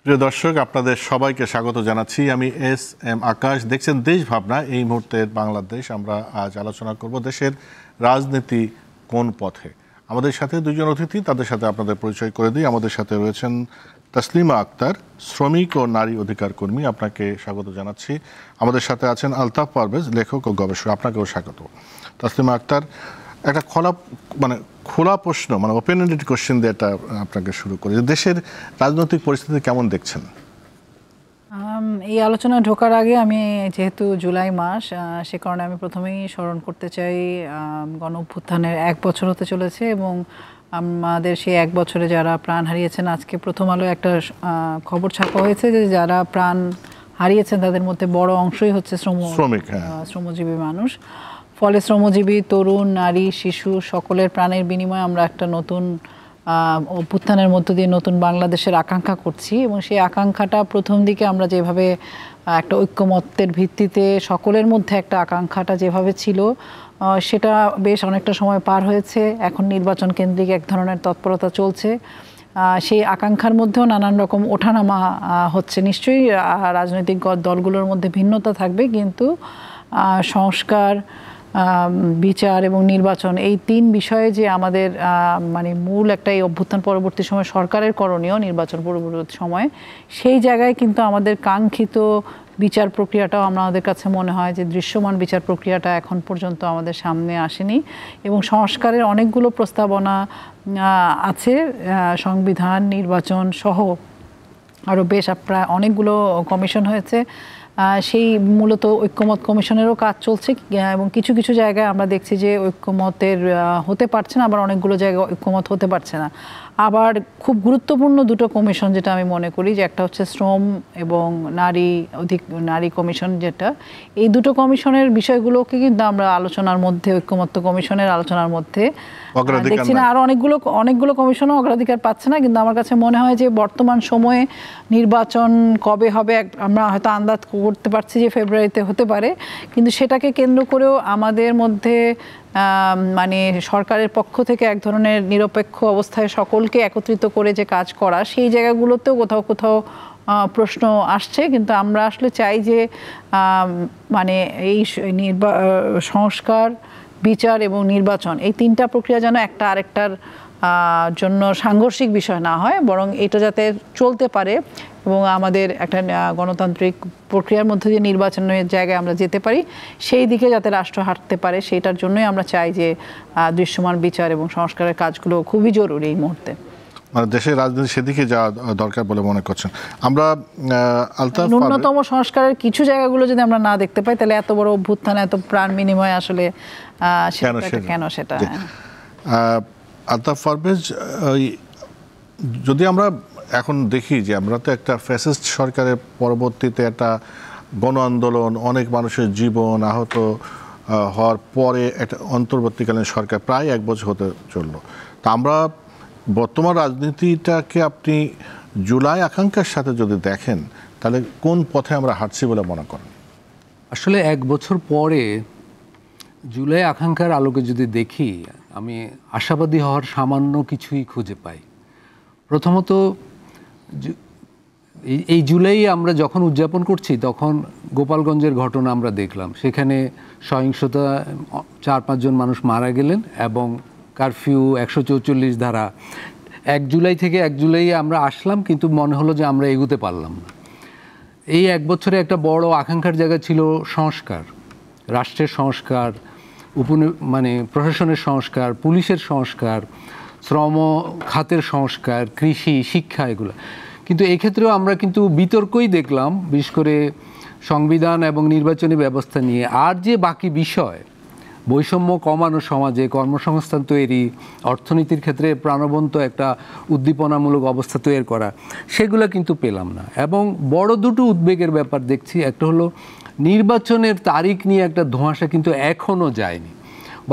প্রিয় দর্শক, আপনাদের সবাইকে স্বাগত জানাচ্ছি। আমি এস এম আকাশ। দেখছেন দেশ ভাবনা। এই মুহূর্তের বাংলাদেশ। আমরা আজ আলোচনা করব দেশের রাজনীতি কোন পথে। আমাদের সাথে দুজন অতিথি, তাদের সাথে আপনাদের পরিচয় করে দিই। আমাদের সাথে রয়েছেন তাসলিমা আক্তার, শ্রমিক ও নারী অধিকার কর্মী, আপনাকে স্বাগত জানাচ্ছি। আমাদের সাথে আছেন আলতাফ পারভেজ, লেখক ও গবেষক, আপনাকেও স্বাগত। তাসলিমা আক্তার, একটা খোলা প্রশ্ন, ওপেন এন্ডেড কোশ্চেন দিয়ে এটা আপনাকে শুরু করি। দেশের রাজনৈতিক পরিস্থিতি কেমন দেখছেন? এই আলোচনা ঢোকার আগে আমি, যেহেতু জুলাই মাস, সে কারণে আমি প্রথমেই স্মরণ করতে চাই গণ অভ্যুত্থানের 1 বছর হতে চলেছে এবং আমাদের সেই 1 বছরে যারা প্রাণ হারিয়েছেন, আজকে প্রথম আলো একটা খবর ছাপা হয়েছে যে যারা প্রাণ হারিয়েছেন তাদের মধ্যে বড় অংশই হচ্ছে শ্রমজীবী মানুষ। ফলে শ্রমজীবী, তরুণ, নারী, শিশু সকলের প্রাণের বিনিময়ে আমরা একটা নতুন অভ্যুত্থানের মধ্য দিয়ে নতুন বাংলাদেশের আকাঙ্ক্ষা করছি এবং সেই আকাঙ্ক্ষাটা প্রথম দিকে আমরা যেভাবে একটা ঐক্যমত্যের ভিত্তিতে সকলের মধ্যে একটা আকাঙ্ক্ষাটা যেভাবে ছিল, সেটা বেশ অনেকটা সময় পার হয়েছে। এখন নির্বাচন কেন্দ্রিক এক ধরনের তৎপরতা চলছে। সেই আকাঙ্ক্ষার মধ্যেও নানান রকম ওঠানামা হচ্ছে। নিশ্চয়ই রাজনৈতিক দলগুলোর মধ্যে ভিন্নতা থাকবে, কিন্তু সংস্কার, বিচার এবং নির্বাচন, এই 3 বিষয়ে যে আমাদের মূল একটা এই অভ্যুত্থান পরবর্তী সময় সরকারের করণীয়, নির্বাচন পরবর্তী সময়, সেই জায়গায় কিন্তু আমাদের কাঙ্ক্ষিত বিচার প্রক্রিয়াটাও আমাদের কাছে মনে হয় যে দৃশ্যমান বিচার প্রক্রিয়াটা এখন পর্যন্ত আমাদের সামনে আসেনি। এবং সংস্কারের অনেকগুলো প্রস্তাবনা আছে, সংবিধান, নির্বাচন সহ আরও বেশ প্রায় অনেকগুলো কমিশন হয়েছে। সেই মূলত ঐক্যমত কমিশনেরও কাজ চলছে এবং কিছু কিছু জায়গায় আমরা দেখছি যে ঐক্যমতের হতে পারছে না, আবার অনেকগুলো জায়গায় ঐক্যমত হতে পারছে না। আবার খুব গুরুত্বপূর্ণ দুটো কমিশন যেটা আমি মনে করি, যে একটা হচ্ছে শ্রম এবং নারী কমিশন, যেটা এই দুটো কমিশনের বিষয়গুলোকে কিন্তু আমরা আলোচনার মধ্যে, ঐক্যমত্য কমিশনের আলোচনার মধ্যে দেখছি না। আর অনেকগুলো কমিশনও অগ্রাধিকার পাচ্ছে না। কিন্তু আমার কাছে মনে হয় যে বর্তমান সময়ে নির্বাচন কবে হবে আমরা হয়তো আন্দাজ করতে পারছি যে ফেব্রুয়ারিতে হতে পারে, কিন্তু সেটাকে কেন্দ্র করেও আমাদের মধ্যে সরকারের পক্ষ থেকে এক ধরনের নিরপেক্ষ অবস্থায় সকলকে একত্রিত করে যে কাজ করা, সেই জায়গাগুলোতেও কোথাও কোথাও প্রশ্ন আসছে। কিন্তু আমরা আসলে চাই যে এই সংস্কার, বিচার এবং নির্বাচন, এই 3টা প্রক্রিয়া যেন একটা আরেকটার জন্য সাংঘর্ষিক বিষয় না হয়, বরং এটা যাতে চলতে পারে এবং আমাদের একটা গণতান্ত্রিক প্রক্রিয়ার মধ্যে দিয়ে নির্বাচনের জায়গায় আমরা যেতে পারি, সেই দিকে যাতে রাষ্ট্র হাঁটতে পারে, সেইটার জন্যই আমরা চাই যে দৃশ্যমান বিচার এবং সংস্কারের কাজগুলো খুবই জরুরি এই মুহূর্তে। দেশের রাজনীতি সেদিকে যাওয়া দরকার বলে মনে করছেন? আমরা ন্যূনতম সংস্কারের কিছু জায়গাগুলো যদি আমরা না দেখতে পাই, তাহলে এত বড় অভ্যুত্থান, এত প্রাণ বিনিময় আসলে কেন সেটা। আলতাফ পারভেজ, যদি আমরা এখন দেখি যে আমরা তো একটা ফ্যাসিস্ট সরকারের পরবর্তীতে একটা গণ আন্দোলন, অনেক মানুষের জীবন আহত হওয়ার পরে একটা অন্তর্বর্তীকালীন সরকার প্রায় 1 বছর হতে চললো। তা আমরা বর্তমান রাজনীতিটাকে আপনি জুলাই আকাঙ্ক্ষার সাথে যদি দেখেন, তাহলে কোন পথে আমরা হাঁটছি বলে মনে করেন? আসলে 1 বছর পরে জুলাই আকাঙ্ক্ষার আলোকে যদি দেখি, আমি আশাবাদী হওয়ার সামান্য কিছুই খুঁজে পাই। প্রথমত, এই জুলাই আমরা যখন উদযাপন করছি, তখন গোপালগঞ্জের ঘটনা আমরা দেখলাম। সেখানে সহিংসতা, 4-5 জন মানুষ মারা গেলেন এবং কারফিউ, 144 ধারা। 1 জুলাই থেকে 1 জুলাই আমরা আসলাম, কিন্তু মনে হলো যে আমরা এগোতে পারলাম না। এই 1 বছরে একটা বড় আকাঙ্ক্ষার জায়গা ছিল সংস্কার, রাষ্ট্রের সংস্কার, প্রশাসনের সংস্কার, পুলিশের সংস্কার, শ্রম খাতের সংস্কার, কৃষি, শিক্ষা, এগুলো। কিন্তু এই ক্ষেত্রেও আমরা কিন্তু বিতর্কই দেখলাম, বিশেষ করে সংবিধান এবং নির্বাচনী ব্যবস্থা নিয়ে। আর যে বাকি বিষয়, বৈষম্য কমানো সমাজে, কর্মসংস্থান তৈরি, অর্থনীতির ক্ষেত্রে প্রাণবন্ত একটা উদ্দীপনামূলক অবস্থা তৈরি করা, সেগুলো কিন্তু পেলাম না। এবং বড় দুটো উদ্বেগের ব্যাপার দেখছি। একটা হলো নির্বাচনের তারিখ নিয়ে একটা ধোঁয়াশা কিন্তু এখনও যায়নি।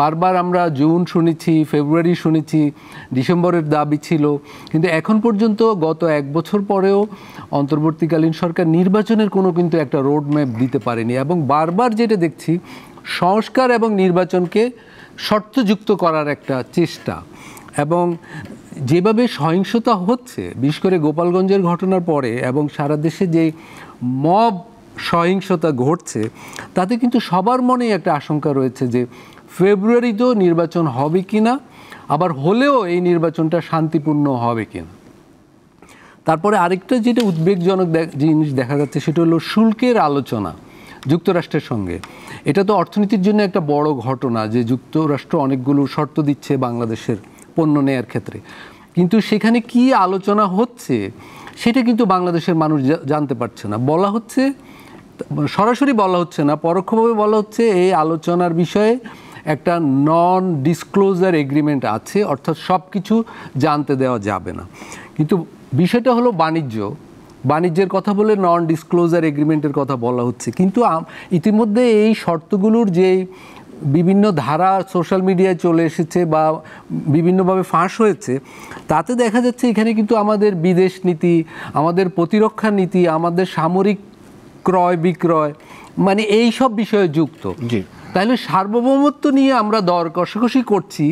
বারবার আমরা জুন শুনেছি, ফেব্রুয়ারি শুনেছি, ডিসেম্বরের দাবি ছিল, কিন্তু এখন পর্যন্ত গত 1 বছর পরেও অন্তর্বর্তীকালীন সরকার নির্বাচনের কোনো কিন্তু একটা রোড ম্যাপ দিতে পারেনি। এবং বারবার যেটা দেখছি, সংস্কার এবং নির্বাচনকে শর্তযুক্ত করার একটা চেষ্টা। এবং যেভাবে সহিংসতা হচ্ছে, বিশেষ করে গোপালগঞ্জের ঘটনার পরে এবং সারা দেশে যে মব সহিংসতা ঘটছে, তাতে কিন্তু সবার মনেই একটা আশঙ্কা রয়েছে যে ফেব্রুয়ারিতেও নির্বাচন হবে কিনা, আবার হলেও এই নির্বাচনটা শান্তিপূর্ণ হবে কিনা। তারপরে আরেকটা যেটা উদ্বেগজনক জিনিস দেখা যাচ্ছে সেটা হলো শুল্কের আলোচনা যুক্তরাষ্ট্রের সঙ্গে। এটা তো অর্থনীতির জন্য একটা বড় ঘটনা যে যুক্তরাষ্ট্র অনেকগুলো শর্ত দিচ্ছে বাংলাদেশের পণ্য নেয়ার ক্ষেত্রে, কিন্তু সেখানে কি আলোচনা হচ্ছে সেটা কিন্তু বাংলাদেশের মানুষ জানতে পারছে না। বলা হচ্ছে, সরাসরি বলা হচ্ছে না, পরোক্ষভাবে বলা হচ্ছে এই আলোচনার বিষয়ে একটা নন ডিসক্লোজার এগ্রিমেন্ট আছে, অর্থাৎ সব কিছু জানতে দেওয়া যাবে না। কিন্তু বিষয়টা হলো বাণিজ্যের কথা বলে নন ডিসক্লোজার এগ্রিমেন্টের কথা বলা হচ্ছে, কিন্তু ইতিমধ্যে এই শর্তগুলোর যে বিভিন্ন ধারা সোশ্যাল মিডিয়ায় চলে এসেছে বা বিভিন্নভাবে ফাঁস হয়েছে, তাতে দেখা যাচ্ছে এখানে কিন্তু আমাদের বিদেশ নীতি, আমাদের প্রতিরক্ষা নীতি, আমাদের সামরিক ক্রয় বিক্রয়, মানে এই সব বিষয়ে যুক্ত। তাহলে সার্বভৌমত্ব নিয়ে আমরা দর কষাকষি করছি,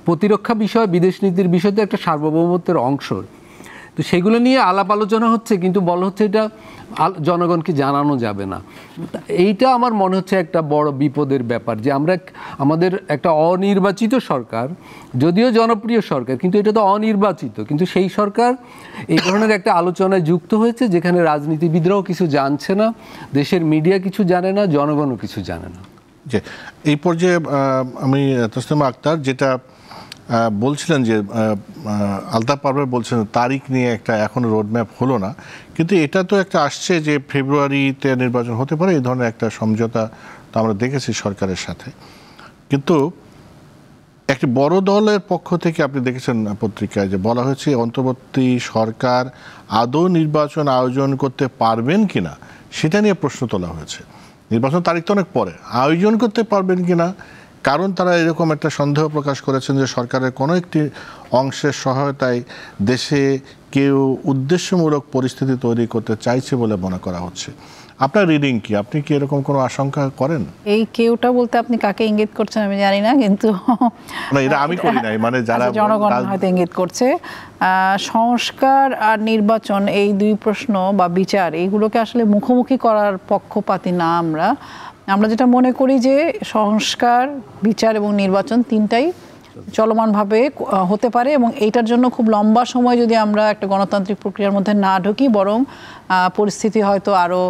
প্রতিরক্ষা বিষয়, বিদেশ নীতির বিষয় তো একটা সার্বভৌমত্বের অংশ, তো সেগুলো নিয়ে আলাপ আলোচনা হচ্ছে, কিন্তু বলা হচ্ছে এটা জনগণকে জানানো যাবে না। এইটা আমার মনে হচ্ছে একটা বড় বিপদের ব্যাপার, যে আমরা আমাদের একটা অনির্বাচিত সরকার, যদিও জনপ্রিয় সরকার, কিন্তু এটা তো অনির্বাচিত, কিন্তু সেই সরকার এই ধরনের একটা আলোচনায় যুক্ত হয়েছে যেখানে রাজনীতিবিদরাও কিছু জানছে না, দেশের মিডিয়া কিছু জানে না, জনগণও কিছু জানে না। যে এই পর্যায়ে আমি তসলিমা আক্তার যেটা বলছিলেন যে আলতাফ পারভেজ বলছেন তারিখ নিয়ে একটা এখনো রোডম্যাপ হলো না, কিন্তু এটা তো একটা আসছে যে ফেব্রুয়ারিতে নির্বাচন হতে পারে, এই ধরনের একটা সমঝোতা তো আমরা দেখেছি সরকারের সাথে। কিন্তু একটি বড় দলের পক্ষ থেকে আপনি দেখেছেন পত্রিকায় যে বলা হয়েছে অন্তর্বর্তী সরকার আদৌ নির্বাচন আয়োজন করতে পারবেন কিনা সেটা নিয়ে প্রশ্ন তোলা হয়েছে। নির্বাচন তারিখ তো অনেক পরে, আয়োজন করতে পারবেন কিনা, কারণ তারা এরকম একটা সন্দেহ প্রকাশ করেছেন যে সরকারের কোনো একটি অংশের সহায়তায় দেশে কেউ উদ্দেশ্যমূলক পরিস্থিতি তৈরি করতে চাইছে বলে মনে করা হচ্ছে। আপনার রিডিং কি? আপনি কি এরকম কোনো আশঙ্কা করেন? এই কেউটা বলতে আপনি কাকে ইঙ্গিত করছেন আমি জানি না, কিন্তু এটা আমি করি নাই, মানে যারা জনগণ হয়তো ইঙ্গিত করছে। সংস্কার আর নির্বাচন এই দুই প্রশ্ন বা বিচার, এইগুলোকে আসলে মুখোমুখি করার পক্ষপাতী না আমরা। আমরা যেটা মনে করি যে সংস্কার, বিচার এবং নির্বাচন তিনটাই চলমানভাবে হতে পারে, এবং এইটার জন্য খুব লম্বা সময় যদি আমরা একটা গণতান্ত্রিক প্রক্রিয়ার মধ্যে না ঢুকি, বরং পরিস্থিতি হয়তো আরও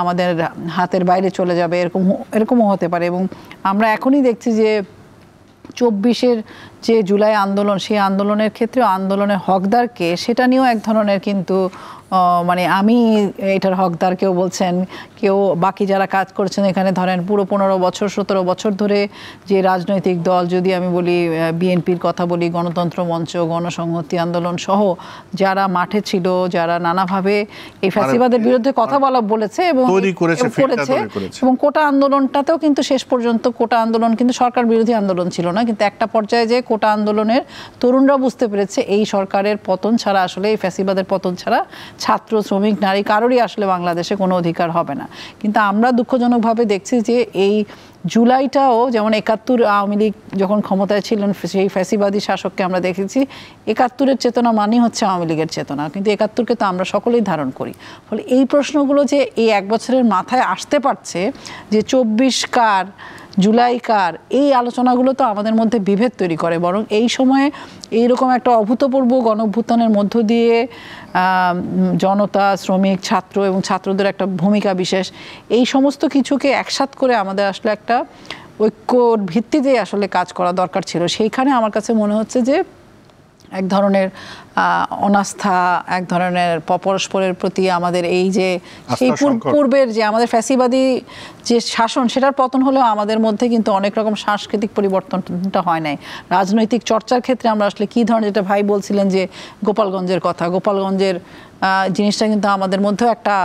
আমাদের হাতের বাইরে চলে যাবে, এরকমও হতে পারে। এবং আমরা এখনই দেখছি যে 24-এর যে জুলাই আন্দোলন, সেই আন্দোলনের ক্ষেত্রে আন্দোলনের হকদারকে, সেটা নিয়েও এক ধরনের কিন্তু মানে আমি এটার হকদার কেউ বলছেন, কেউ বাকি যারা কাজ করছেন এখানে ধরেন পুরো 15 বছর 17 বছর ধরে যে রাজনৈতিক দল, যদি আমি বলি বিএনপির কথা বলি, গণতন্ত্র মঞ্চ, গণসংহতি আন্দোলন সহ যারা মাঠে ছিল, যারা নানাভাবে এই ফ্যাসিবাদের বিরুদ্ধে কথা বলেছে এবং করেছে, এবং কোটা আন্দোলনটাতেও কিন্তু শেষ পর্যন্ত কোটা আন্দোলন কিন্তু সরকার বিরোধী আন্দোলন ছিল না, কিন্তু একটা পর্যায়ে যে কোটা আন্দোলনের তরুণরা বুঝতে পেরেছে এই সরকারের পতন ছাড়া, আসলে এই ফ্যাসিবাদের পতন ছাড়া ছাত্র, শ্রমিক, নারী কারোরই আসলে বাংলাদেশে কোনো অধিকার হবে না। কিন্তু আমরা দুঃখজনকভাবে দেখছি যে এই জুলাইটাও যেমন 71 আওয়ামী লীগ যখন ক্ষমতায় ছিলেন সেই ফ্যাসিবাদী শাসককে আমরা দেখেছি, 71-এর চেতনা মানেই হচ্ছে আওয়ামী লীগের চেতনা, কিন্তু 71-কে তো আমরা সকলেই ধারণ করি। ফলে এই প্রশ্নগুলো যে এই এক বছরের মাথায় আসতে পারছে যে 24 কার, জুলাই কার, এই আলোচনাগুলো তো আমাদের মধ্যে বিভেদ তৈরি করে, বরং এই সময়ে এইরকম একটা অভূতপূর্ব গণঅভ্যুত্থানের মধ্য দিয়ে জনতা, শ্রমিক, ছাত্র এবং ছাত্রদের একটা ভূমিকা বিশেষ, এই সমস্ত কিছুকে একসাথ করে আমাদের আসলে একটা ঐক্যর ভিত্তিতে আসলে কাজ করা দরকার ছিল। সেইখানে আমার কাছে মনে হচ্ছে যে এক ধরনের অনাস্থা, এক ধরনের পরস্পরের প্রতি আমাদের এই যে সেই পূর্বের যে আমাদের ফ্যাসিবাদী যে শাসন, সেটার পতন হলেও আমাদের মধ্যে কিন্তু অনেক রকম সাংস্কৃতিক পরিবর্তনটা হয় নাই। রাজনৈতিক চর্চার ক্ষেত্রে আমরা আসলে কী ধরনের, যেটা ভাই বলছিলেন যে গোপালগঞ্জের কথা, গোপালগঞ্জের জিনিসটা কিন্তু আমাদের মধ্যেও একটা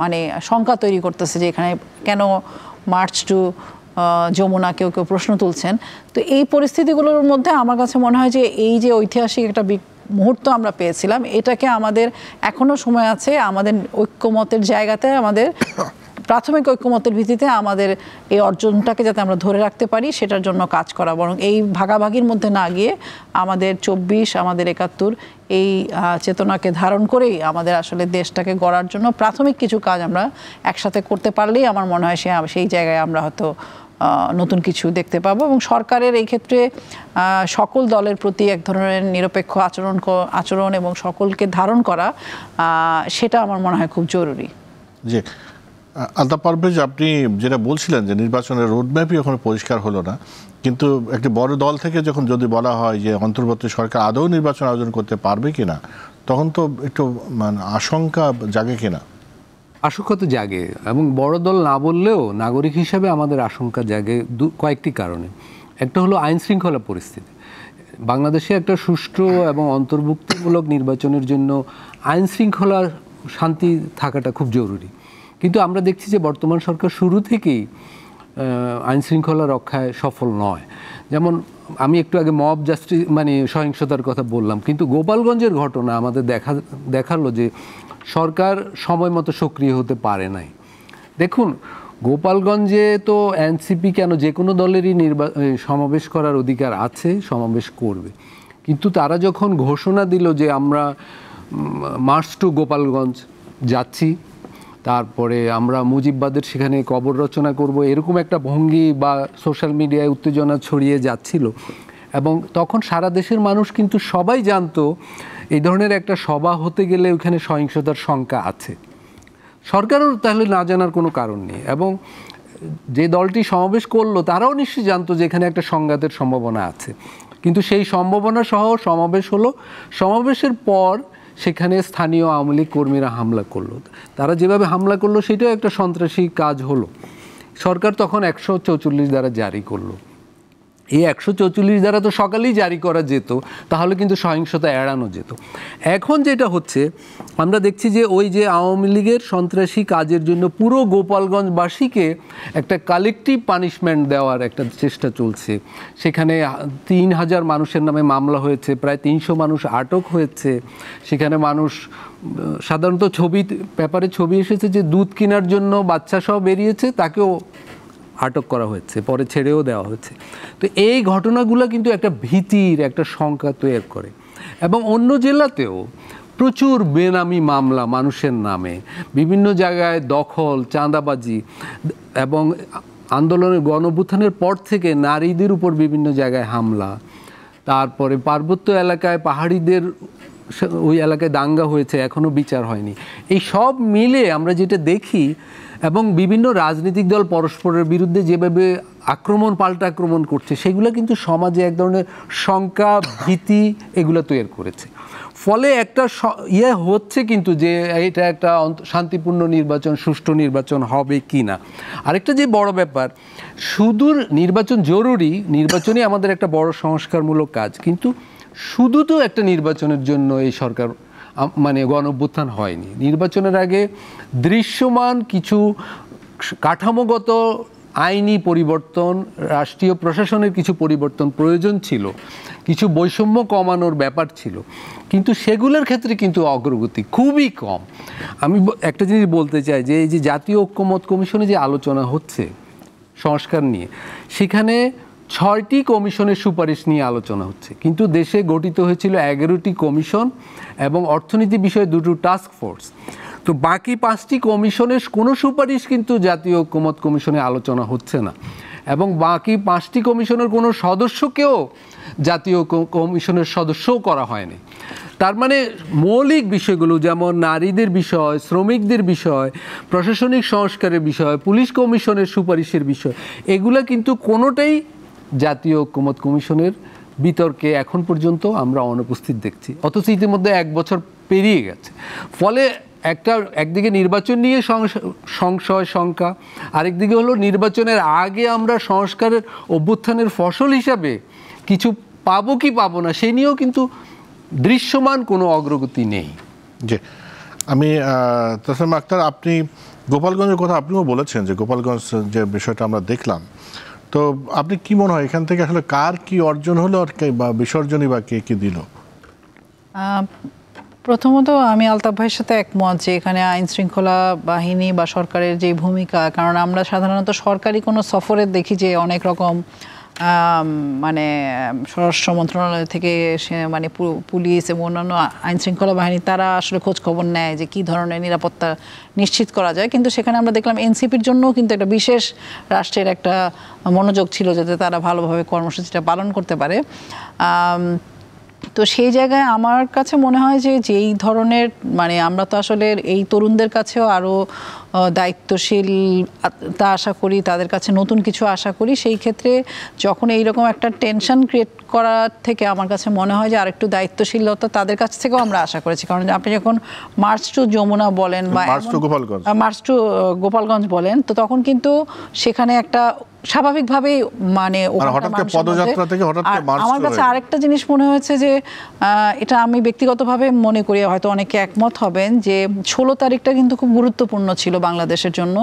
মানে শঙ্কা তৈরি করতেছে যে এখানে কেন মার্চ টু যমুনা কেউ কেউ প্রশ্ন তুলছেন। তো এই পরিস্থিতিগুলোর মধ্যে আমার কাছে মনে হয় যে এই যে ঐতিহাসিক একটা মুহূর্ত আমরা পেয়েছিলাম, এটাকে আমাদের এখনো সময় আছে আমাদের ঐক্যমতের জায়গাতে আমাদের প্রাথমিক ঐক্যমতের ভিত্তিতে আমাদের এই অর্জনটাকে যাতে আমরা ধরে রাখতে পারি সেটার জন্য কাজ করা, বরং এই ভাগাভাগির মধ্যে না গিয়ে আমাদের 24 আমাদের 71 এই চেতনাকে ধারণ করেই আমাদের আসলে দেশটাকে গড়ার জন্য প্রাথমিক কিছু কাজ আমরা একসাথে করতে পারলেই আমার মনে হয় সেই জায়গায় আমরা হয়তো নতুন কিছু দেখতে পাবো। এবং সরকারের এই ক্ষেত্রে সকল দলের প্রতি এক ধরনের নিরপেক্ষ আচরণ এবং সকলকে ধারণ করা, সেটা আমার মনে হয় খুব জরুরি। জি, আলতাফ পারভেজ, আপনি যেটা বলছিলেন যে নির্বাচনের রোডম্যাপই এখন পরিষ্কার হলো না, কিন্তু একটি বড় দল থেকে যখন যদি বলা হয় যে অন্তর্বর্তী সরকার আদৌ নির্বাচন আয়োজন করতে পারবে কিনা, তখন তো একটু আশঙ্কা জাগে কিনা? আশঙ্কা তো জাগে, এবং বড় দল না বললেও নাগরিক হিসাবে আমাদের আশঙ্কা জাগে কয়েকটি কারণে। একটা হলো আইন শৃঙ্খলা পরিস্থিতি। বাংলাদেশে একটা সুষ্ঠু এবং অন্তর্ভুক্তিমূলক নির্বাচনের জন্য আইন শৃঙ্খলার শান্তি থাকাটা খুব জরুরি, কিন্তু আমরা দেখছি যে বর্তমান সরকার শুরু থেকেই আইন শৃঙ্খলা রক্ষায় সফল নয়। যেমন আমি একটু আগে মব জাস্টিস সহিংসতার কথা বললাম, কিন্তু গোপালগঞ্জের ঘটনা আমাদের দেখালো যে সরকার সময় মতো সক্রিয় হতে পারে নাই। দেখুন, গোপালগঞ্জে তো এনসিপি কেন, যে কোনো দলেরই সমাবেশ করার অধিকার আছে, সমাবেশ করবে, কিন্তু তারা যখন ঘোষণা দিল যে আমরা মার্চ টু গোপালগঞ্জ যাচ্ছি, তারপরে আমরা মুজিববাদের সেখানে কবর রচনা করব, এরকম একটা ভঙ্গি বা সোশ্যাল মিডিয়ায় উত্তেজনা ছড়িয়ে যাচ্ছিল, এবং তখন সারা দেশের মানুষ কিন্তু সবাই জানতো এই ধরনের একটা সভা হতে গেলে ওখানে সহিংসতার শঙ্কা আছে। সরকারও তাহলে না জানার কোনো কারণ নেই, এবং যে দলটি সমাবেশ করলো তারাও নিশ্চয়ই জানতো যে এখানে একটা সংঘাতের সম্ভাবনা আছে, কিন্তু সেই সম্ভাবনা সহ সমাবেশ হলো। সমাবেশের পর সেখানে স্থানীয় আওয়ামী লীগ কর্মীরা হামলা করলো। তারা যেভাবে হামলা করলো সেটাও একটা সন্ত্রাসী কাজ হলো। সরকার তখন 144 ধারা জারি করলো। এই 144 ধারা তো সকালেই জারি করা যেত, তাহলে কিন্তু সহিংসতা এড়ানো যেত। এখন যেটা হচ্ছে, আমরা দেখছি যে ওই যে আওয়ামী লীগের সন্ত্রাসী কাজের জন্য পুরো গোপালগঞ্জবাসীকে একটা কালেকটিভ পানিশমেন্ট দেওয়ার একটা চেষ্টা চলছে। সেখানে 3000 মানুষের নামে মামলা হয়েছে, প্রায় 300 মানুষ আটক হয়েছে। সেখানে মানুষ সাধারণত পেপারে ছবি এসেছে যে দুধ কেনার জন্য বাচ্চা সহ বেরিয়েছে, তাকেও আটক করা হয়েছে, পরে ছেড়েও দেওয়া হয়েছে। তো এই ঘটনাগুলো কিন্তু একটা ভীতির একটা শঙ্কা তৈরি করে। এবং অন্য জেলাতেও প্রচুর বেনামি মামলা মানুষের নামে, বিভিন্ন জায়গায় দখল, চাঁদাবাজি, এবং আন্দোলনের গণঅভ্যুত্থানের পর থেকে নারীদের উপর বিভিন্ন জায়গায় হামলা, তারপরে পার্বত্য এলাকায় পাহাড়িদের ওই এলাকায় দাঙ্গা হয়েছে, এখনও বিচার হয়নি। এই সব মিলে আমরা যেটা দেখি, এবং বিভিন্ন রাজনৈতিক দল পরস্পরের বিরুদ্ধে যেভাবে পাল্টা আক্রমণ করছে, সেগুলো কিন্তু সমাজে এক ধরনের শঙ্কা, ভীতি এগুলো তৈরি করেছে। ফলে একটা হচ্ছে কিন্তু যে এটা একটা শান্তিপূর্ণ নির্বাচন, সুষ্ঠু নির্বাচন হবে কি না। আরেকটা যে বড় ব্যাপার, শুধু নির্বাচন জরুরি, নির্বাচনই আমাদের একটা বড় সংস্কারমূলক কাজ, কিন্তু শুধু তো একটা নির্বাচনের জন্য এই সরকার গণঅভ্যুত্থান হয়নি। নির্বাচনের আগে দৃশ্যমান কিছু কাঠামোগত আইনি পরিবর্তন, রাষ্ট্রীয় প্রশাসনের কিছু পরিবর্তন প্রয়োজন ছিল, কিছু বৈষম্য কমানোর ব্যাপার ছিল, কিন্তু সেগুলোর ক্ষেত্রে কিন্তু অগ্রগতি খুবই কম। আমি একটা জিনিস বলতে চাই যে এই যে জাতীয় ঐক্যমত কমিশনে যে আলোচনা হচ্ছে সংস্কার নিয়ে, সেখানে 6টি কমিশনের সুপারিশ নিয়ে আলোচনা হচ্ছে, কিন্তু দেশে গঠিত হয়েছিল 11টি কমিশন এবং অর্থনীতি বিষয়ে 2টো টাস্ক ফোর্স। তো বাকি 5টি কমিশনের কোনো সুপারিশ কিন্তু জাতীয় ঐক্যমত কমিশনে আলোচনা হচ্ছে না, এবং বাকি 5টি কমিশনের কোনো সদস্যকেও জাতীয় কমিশনের সদস্যও করা হয়নি। তার মানে মৌলিক বিষয়গুলো, যেমন নারীদের বিষয়, শ্রমিকদের বিষয়, প্রশাসনিক সংস্কারের বিষয়, পুলিশ কমিশনের সুপারিশের বিষয়, এগুলা কিন্তু কোনোটাই জাতীয় ঐক্যমত কমিশনের বিতর্কে এখন পর্যন্ত আমরা অনুপস্থিত দেখছি, অথচ ইতিমধ্যে 1 বছর পেরিয়ে গেছে। ফলে একদিকে নির্বাচন নিয়ে সংশয়, শঙ্কা, আরেকদিকে হলো নির্বাচনের আগে আমরা সংস্কারের অভ্যুত্থানের ফসল হিসাবে কিছু পাবো কি পাবো না, সে নিয়েও কিন্তু দৃশ্যমান কোনো অগ্রগতি নেই। জি, আমি তাসলিমা আক্তার, আপনি গোপালগঞ্জের কথা আপনিও বলেছেন যে গোপালগঞ্জ যে বিষয়টা আমরা দেখলাম, তো আপনি কি মনে হয় এখান থেকে আসলে কার কি অর্জন হলো, আর বা বিসর্জনই বা কে কি দিল? প্রথমত আমি আলতাফ ভাইয়ের সাথে একমত যে এখানে আইন শৃঙ্খলা বাহিনী বা সরকারের যে ভূমিকা, কারণ আমরা সাধারণত সরকারি কোনো সফরে দেখি যে অনেক রকম মানে স্বরাষ্ট্র মন্ত্রণালয় থেকে মানে পুলিশ এবং অন্যান্য আইন শৃঙ্খলা বাহিনী তারা আসলে খোঁজ খবর নেয় যে কী ধরনের নিরাপত্তা নিশ্চিত করা যায়, কিন্তু সেখানে আমরা দেখলাম এনসিপির জন্য কিন্তু একটা বিশেষ রাষ্ট্রের একটা মনোযোগ ছিল যাতে তারা ভালোভাবে কর্মসূচিটা পালন করতে পারে। তো সেই জায়গায় আমার কাছে মনে হয় যে যেই ধরনের মানে আমরা তো আসলে এই তরুণদের কাছেও আরও দায়িত্বশীল তা আশা করি, তাদের কাছে নতুন কিছু আশা করি। সেই ক্ষেত্রে যখন এইরকম একটা টেনশন ক্রিয়েট করার থেকে আমার কাছে মনে হয় যে আরেকটু দায়িত্বশীলতা তাদের কাছ থেকেও আমরা আশা করেছি। কারণ আপনি যখন মার্চ টু যমুনা বলেন বা মার্চ টু গোপালগঞ্জ বলেন, তো তখন কিন্তু সেখানে একটা স্বাভাবিকভাবেই মানে আমার কাছে আরেকটা জিনিস মনে হয়েছে যে এটা আমি ব্যক্তিগতভাবে মনে করি, হয়তো অনেকে একমত হবেন, যে 16 তারিখটা কিন্তু খুব গুরুত্বপূর্ণ ছিল বাংলাদেশের জন্য।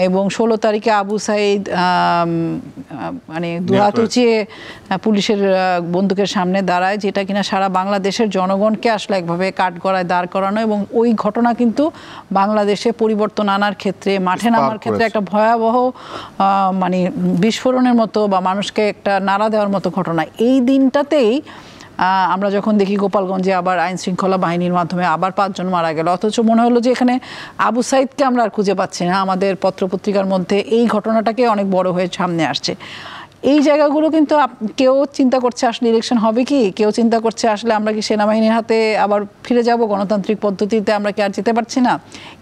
এবং 16 তারিখে আবু সাইদ মানে দুহাত উঁচিয়ে পুলিশের বন্দুকের সামনে দাঁড়ায়, যেটা কিনা সারা বাংলাদেশের জনগণকে আসলে একভাবে কাঠগড়ায় দাঁড় করানো, এবং ওই ঘটনা কিন্তু বাংলাদেশে পরিবর্তন আনার ক্ষেত্রে, মাঠে নামার ক্ষেত্রে একটা ভয়াবহ মানে বিস্ফোরণের মতো বা মানুষকে একটা নাড়া দেওয়ার মতো ঘটনা। এই দিনটাতেই আমরা যখন দেখি গোপালগঞ্জে আবার আইন শৃঙ্খলা বাহিনীর মাধ্যমে আবার 5 জন মারা গেল, অথচ মনে হলো যে এখানে আবু সাইদকে আমরা আর খুঁজে পাচ্ছি না। আমাদের পত্রপত্রিকার মধ্যে এই ঘটনাটাকে অনেক বড় হয়ে সামনে আসছে। এই জায়গাগুলো কিন্তু কেউ চিন্তা করছে আসলে ইলেকশন হবে কি, কেউ চিন্তা করছে আসলে আমরা কি সেনাবাহিনীর হাতে আবার ফিরে যাব, গণতান্ত্রিক পদ্ধতিতে আমরা কি আর যেতে পারছি না।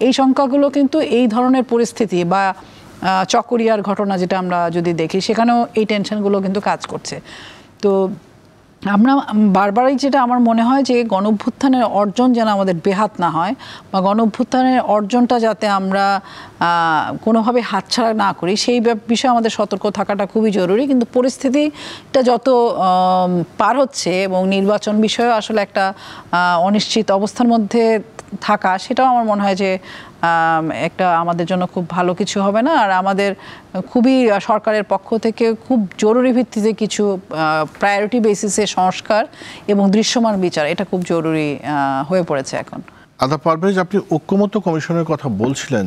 এই সংখ্যাগুলো কিন্তু এই ধরনের পরিস্থিতি বা চকরিয়ার ঘটনা যেটা আমরা যদি দেখি, সেখানেও এই টেনশনগুলো কিন্তু কাজ করছে। তো আমরা বারবারই যেটা আমার মনে হয় যে গণঅভ্যুত্থানের অর্জন যেন আমাদের বেহাত না হয়, বা গণঅভ্যুত্থানের অর্জনটা যাতে আমরা কোনোভাবে হাতছাড়া না করি, সেই বিষয়ে আমাদের সতর্ক থাকাটা খুবই জরুরি। কিন্তু পরিস্থিতিটা যত পার হচ্ছে এবং নির্বাচন বিষয়ে আসলে একটা অনিশ্চিত অবস্থার মধ্যে থাকা, সেটাও আমার মনে হয় যে একটা আমাদের জন্য খুব ভালো কিছু হবে না। আর আমাদের খুবই সরকারের পক্ষ থেকে খুব জরুরি ভিত্তিতে কিছু প্রায়োরিটি বেসিসে সংস্কার এবং দৃশ্যমান বিচার, এটা খুব জরুরি হয়ে পড়েছে এখন। আদা পারভেজ, আপনি ঐক্যমত্য কমিশনের কথা বলছিলেন,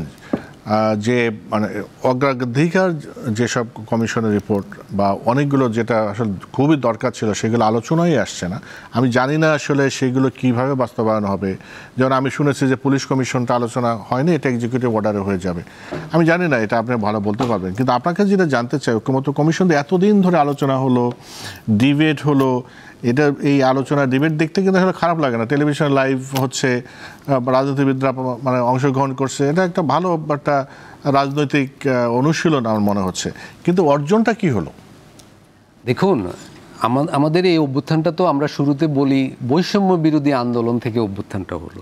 যে মানে অগ্রাধিকার যেসব কমিশনের রিপোর্ট বা অনেকগুলো যেটা আসলে খুবই দরকার ছিল সেগুলো আলোচনাই আসছে না। আমি জানি না আসলে সেগুলো কিভাবে বাস্তবায়ন হবে। যেমন আমি শুনেছি যে পুলিশ কমিশনটা আলোচনা হয়নি, এটা এক্সিকিউটিভ অর্ডারে হয়ে যাবে। আমি জানি না, এটা আপনি ভালো বলতে পারবেন। কিন্তু আপনাকে যেটা জানতে চাই, ঐক্যমত্য কমিশন এতদিন ধরে আলোচনা হলো, ডিবেট হলো, এটা এই আলোচনা ডিবেট দেখতে কিন্তু আসলে খারাপ লাগে না। টেলিভিশন লাইভ হচ্ছে, রাজনীতিবিদরা মানে অংশগ্রহণ করছে, এটা একটা ভালো একটা রাজনৈতিক অনুশীলন আমার মনে হচ্ছে। কিন্তু অর্জনটা কি হলো? দেখুন, আমাদের এই অভ্যুত্থানটা তো আমরা শুরুতে বলি বৈষম্য বিরোধী আন্দোলন থেকে অভ্যুত্থানটা হলো,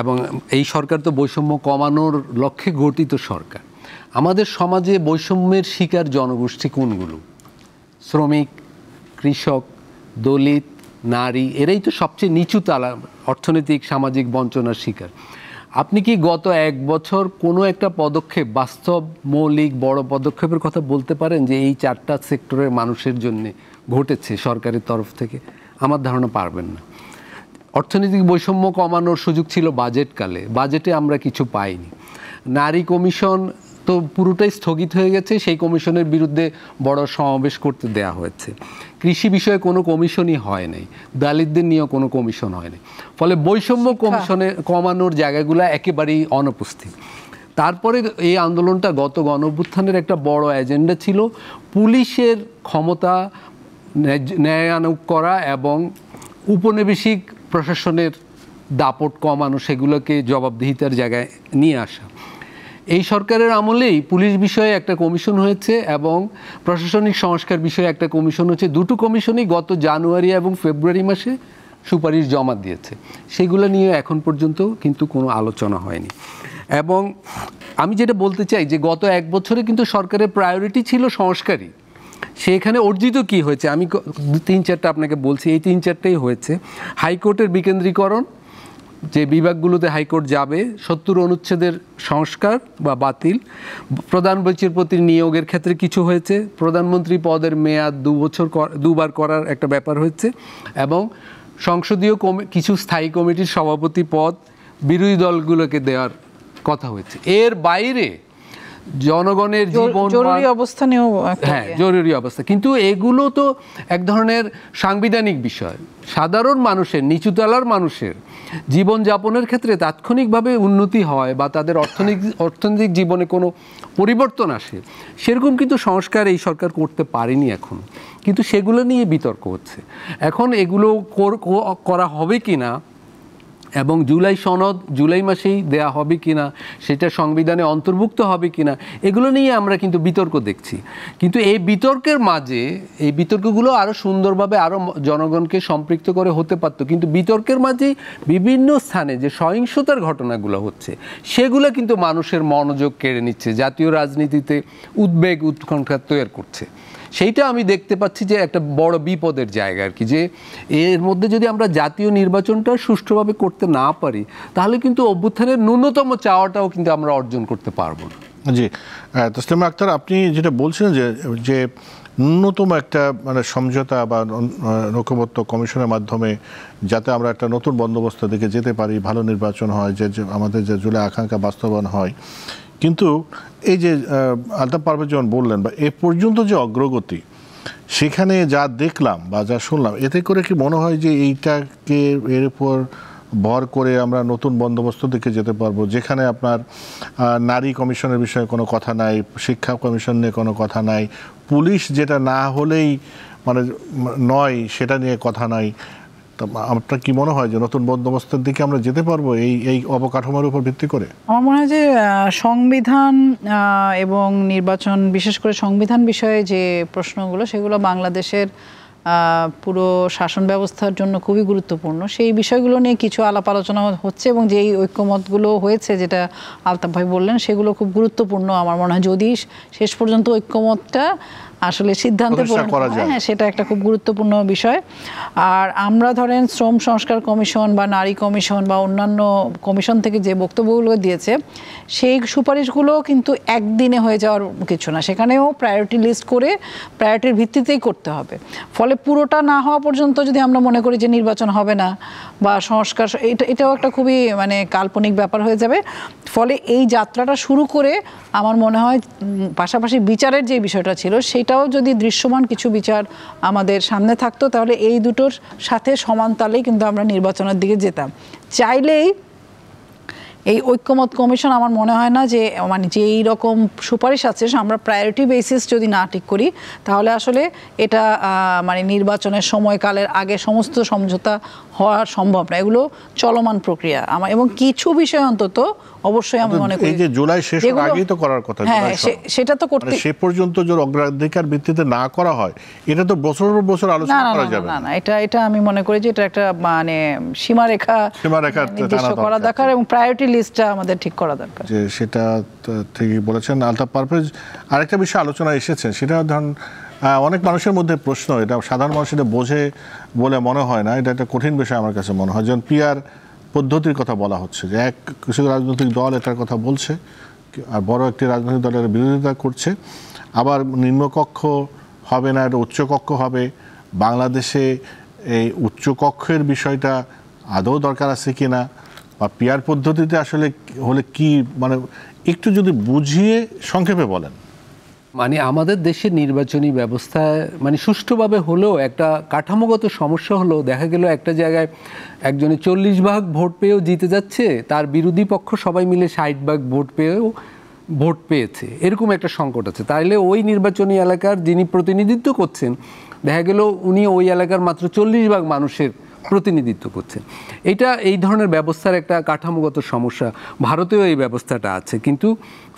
এবং এই সরকার তো বৈষম্য কমানোর লক্ষ্যে গঠিত সরকার। আমাদের সমাজে বৈষম্যের শিকার জনগোষ্ঠী কোনগুলো? শ্রমিক, কৃষক, দলিত, নারী, এরাই তো সবচেয়ে নিচু তালা অর্থনৈতিক সামাজিক বঞ্চনার শিকার। আপনি কি গত 1 বছর কোনো একটা পদক্ষেপ, বাস্তব মৌলিক বড় পদক্ষেপের কথা বলতে পারেন যে এই 4টা সেক্টরের মানুষের জন্য ঘটেছে সরকারের তরফ থেকে? আমার ধারণা পারবেন না। অর্থনৈতিক বৈষম্য কমানোর সুযোগ ছিল বাজেটকালে, বাজেটে আমরা কিছু পাইনি। নারী কমিশন তো পুরোটাই স্থগিত হয়ে গেছে, সেই কমিশনের বিরুদ্ধে বড় সমাবেশ করতে দেয়া হয়েছে। কৃষি বিষয়ে কোনো কমিশনই হয় নাই, দলিতদের নিয়েও কোনো কমিশন হয়নি। ফলে বৈষম্য কমিশনে কমানোর জায়গাগুলো একেবারেই অনুপস্থিত। তারপরে এই আন্দোলনটা গত গণঅভ্যুত্থানের একটা বড় এজেন্ডা ছিল পুলিশের ক্ষমতা ন্যায়ানুগ করা এবং উপনিবেশিক প্রশাসনের দাপট কমানো, সেগুলোকে জবাবদিহিতার জায়গায় নিয়ে আসা। এই সরকারের আমলেই পুলিশ বিষয়ে একটা কমিশন হয়েছে এবং প্রশাসনিক সংস্কার বিষয়ে একটা কমিশন হয়েছে। দুটো কমিশনই গত জানুয়ারি এবং ফেব্রুয়ারি মাসে সুপারিশ জমা দিয়েছে। সেগুলো নিয়ে এখন পর্যন্ত কিন্তু কোনো আলোচনা হয়নি। এবং আমি যেটা বলতে চাই যে গত 1 বছরে কিন্তু সরকারের প্রায়োরিটি ছিল সংস্কারই। সেখানে অর্জিত কি হয়েছে আমি 3-4টা আপনাকে বলছি। এই 3-4টাই হয়েছে। হাইকোর্টের বিকেন্দ্রীকরণ, যে বিভাগগুলোতে হাইকোর্ট যাবে, 70 অনুচ্ছেদের সংস্কার বা বাতিল, প্রধান বিচারপতির নিয়োগের ক্ষেত্রে কিছু হয়েছে, প্রধানমন্ত্রী পদের মেয়াদ 2 বছর 2বার করার একটা ব্যাপার হয়েছে, এবং সংসদীয় কিছু স্থায়ী কমিটির সভাপতি পদ বিরোধী দলগুলোকে দেওয়ার কথা হয়েছে। এর বাইরে জনগণের জীবন, জরুরি অবস্থা নিয়েও, হ্যাঁ জরুরি অবস্থা, কিন্তু এগুলো তো এক ধরনের সাংবিধানিক বিষয়। সাধারণ মানুষের, নিচুতলার মানুষের জীবনযাপনের ক্ষেত্রে তাৎক্ষণিকভাবে উন্নতি হয় বা তাদের অর্থনৈতিক জীবনে কোনো পরিবর্তন আসে, সেরকম কিন্তু সংস্কার এই সরকার করতে পারেনি এখন, কিন্তু সেগুলো নিয়ে বিতর্ক হচ্ছে। এখন এগুলো করা হবে কি না এবং জুলাই সনদ জুলাই মাসেই দেয়া হবে কিনা, সেটা সংবিধানে অন্তর্ভুক্ত হবে কিনা, এগুলো নিয়ে আমরা কিন্তু বিতর্ক দেখছি। কিন্তু এই বিতর্কের মাঝে এই বিতর্কগুলো আরও সুন্দরভাবে আরও জনগণকে সম্পৃক্ত করে হতে পারত, কিন্তু বিতর্কের মাঝে বিভিন্ন স্থানে যে সহিংসতার ঘটনাগুলো হচ্ছে সেগুলো কিন্তু মানুষের মনোযোগ কেড়ে নিচ্ছে, জাতীয় রাজনীতিতে উদ্বেগ উৎকণ্ঠা তৈরি করছে। সেইটা আমি দেখতে পাচ্ছি যে একটা বড় বিপদের জায়গা আর কি, যে এর মধ্যে যদি আমরা জাতীয় নির্বাচনটা সুষ্ঠুভাবে করতে না পারি তাহলে কিন্তু অভ্যুত্থানের ন্যূনতম চাওয়াটাও কিন্তু আমরা অর্জন করতে পারবো না। জি, তসলিমা আক্তার, আপনি যেটা বলছিলেন যে ন্যূনতম একটা মানে সমঝোতা বা ঐকমত্য কমিশনের মাধ্যমে যাতে আমরা একটা নতুন বন্দোবস্তের দিকে যেতে পারি, ভালো নির্বাচন হয়, যে আমাদের যে জুলাই আকাঙ্ক্ষা বাস্তবায়ন হয়। কিন্তু এই যে আলতাফ পারভেজ যেমন বললেন, বা এ পর্যন্ত যে অগ্রগতি সেখানে যা দেখলাম বা যা শুনলাম, এতে করে কি মনে হয় যে এইটাকে এর উপর ভর করে আমরা নতুন বন্দোবস্ত দিকে যেতে পারবো, যেখানে আপনার নারী কমিশনের বিষয়ে কোনো কথা নাই, শিক্ষা কমিশন নিয়ে কোনো কথা নাই, পুলিশ যেটা না হলেই মানে নয় সেটা নিয়ে কথা নাই। আপনার কি মনে হয় যে নতুন বন্দোবস্তের দিকে আমরা যেতে পারবো এই অবকাঠামোর উপর ভিত্তি করে? আমার মনে হয় যে সংবিধান এবং নির্বাচন, বিশেষ করে সংবিধান বিষয়ে যে প্রশ্নগুলো, সেগুলো বাংলাদেশের পুরো শাসন ব্যবস্থার জন্য খুবই গুরুত্বপূর্ণ। সেই বিষয়গুলো নিয়ে কিছু আলাপ আলোচনা হচ্ছে এবং যেই ঐক্যমতগুলো হয়েছে, যেটা আলতাফ ভাই বললেন, সেগুলো খুব গুরুত্বপূর্ণ। আমার মনে হয় যদি শেষ পর্যন্ত ঐক্যমতটা আসলে সিদ্ধান্তে পরিণত হয়, হ্যাঁ, সেটা একটা খুব গুরুত্বপূর্ণ বিষয়। আর আমরা ধরেন শ্রম সংস্কার কমিশন বা নারী কমিশন বা অন্যান্য কমিশন থেকে যে বক্তব্যগুলো দিয়েছে, সেই সুপারিশগুলো কিন্তু একদিনে হয়ে যাওয়ার কিছু না, সেখানেও প্রায়োরিটি লিস্ট করে প্রায়োরিটির ভিত্তিতেই করতে হবে। ফলে পুরোটা না হওয়া পর্যন্ত যদি আমরা মনে করি যে নির্বাচন হবে না বা সংস্কার, এটাও একটা খুবই মানে কাল্পনিক ব্যাপার হয়ে যাবে। ফলে এই যাত্রাটা শুরু করে আমার মনে হয় পাশাপাশি বিচারের যে বিষয়টা ছিল, সেটাও যদি দৃশ্যমান কিছু বিচার আমাদের সামনে থাকতো, তাহলে এই দুটোর সাথে সমান তালেই কিন্তু আমরা নির্বাচনের দিকে যেতাম। চাইলেই এই ঐক্যমত কমিশন আমার মনে হয় না যে মানে যে এই রকম সুপারিশ আছে, আমরা প্রায়োরিটি বেসিস যদি না ঠিক করি তাহলে আসলে এটা মানে নির্বাচনের সময়কালের আগে সমস্ত সমঝোতা হওয়া সম্ভব না। এগুলো চলমান প্রক্রিয়া এবং কিছু বিষয় অন্তত অবশ্যই আমি মনে করি এই যে জুলাই শেষের আগেই তো করার কথা, হ্যাঁ সেটা তো করতে, সে পর্যন্ত যে অগ্রাধিকার ভিত্তিতে না করা হয়, এটা তো বছর পর বছর আলোচনা করা যাবে না। এটা আমি মনে করি যে এটা একটা মানে সীমারেখা নির্দিষ্ট করা দরকার এবং প্রায়োরিটি লিস্টটা আমাদের ঠিক করা দরকার। যে সেটা ঠিকই বলেছেন আলতাফ পারভেজ। আরেকটা বিষয় আলোচনা এসেছে, সেটা ধরুন অনেক মানুষের মধ্যে প্রশ্ন, এটা সাধারণ মানুষ এটা বোঝে বলে মনে হয় না, এটা একটা কঠিন বিষয় আমার কাছে মনে হয়। যেমন পিআর পদ্ধতির কথা বলা হচ্ছে, যে কিছু রাজনৈতিক দল এটার কথা বলছে আর বড় একটি রাজনৈতিক দলের বিরোধিতা করছে, আবার নিম্নকক্ষ হবে না, এটা উচ্চকক্ষ হবে। বাংলাদেশে এই উচ্চকক্ষের বিষয়টা আদৌ দরকার আছে কি না, বা পিআর পদ্ধতিতে আসলে হলে কি, মানে একটু যদি বুঝিয়ে সংক্ষেপে বলেন। মানে আমাদের দেশের নির্বাচনী ব্যবস্থায় মানে সুষ্ঠুভাবে হলেও একটা কাঠামোগত সমস্যা হলো, দেখা গেল একটা জায়গায় একজনে 40% ভোট পেয়েও জিতে যাচ্ছে, তার বিরোধী পক্ষ সবাই মিলে 60% ভোট পেয়েছে, এরকম একটা সংকট আছে। তাইলে ওই নির্বাচনী এলাকার যিনি প্রতিনিধিত্ব করছেন, দেখা গেল উনি ওই এলাকার মাত্র 40% মানুষের প্রতিনিধিত্ব করছেন। এটা এই ধরনের ব্যবস্থার একটা কাঠামোগত সমস্যা। ভারতেও এই ব্যবস্থাটা আছে, কিন্তু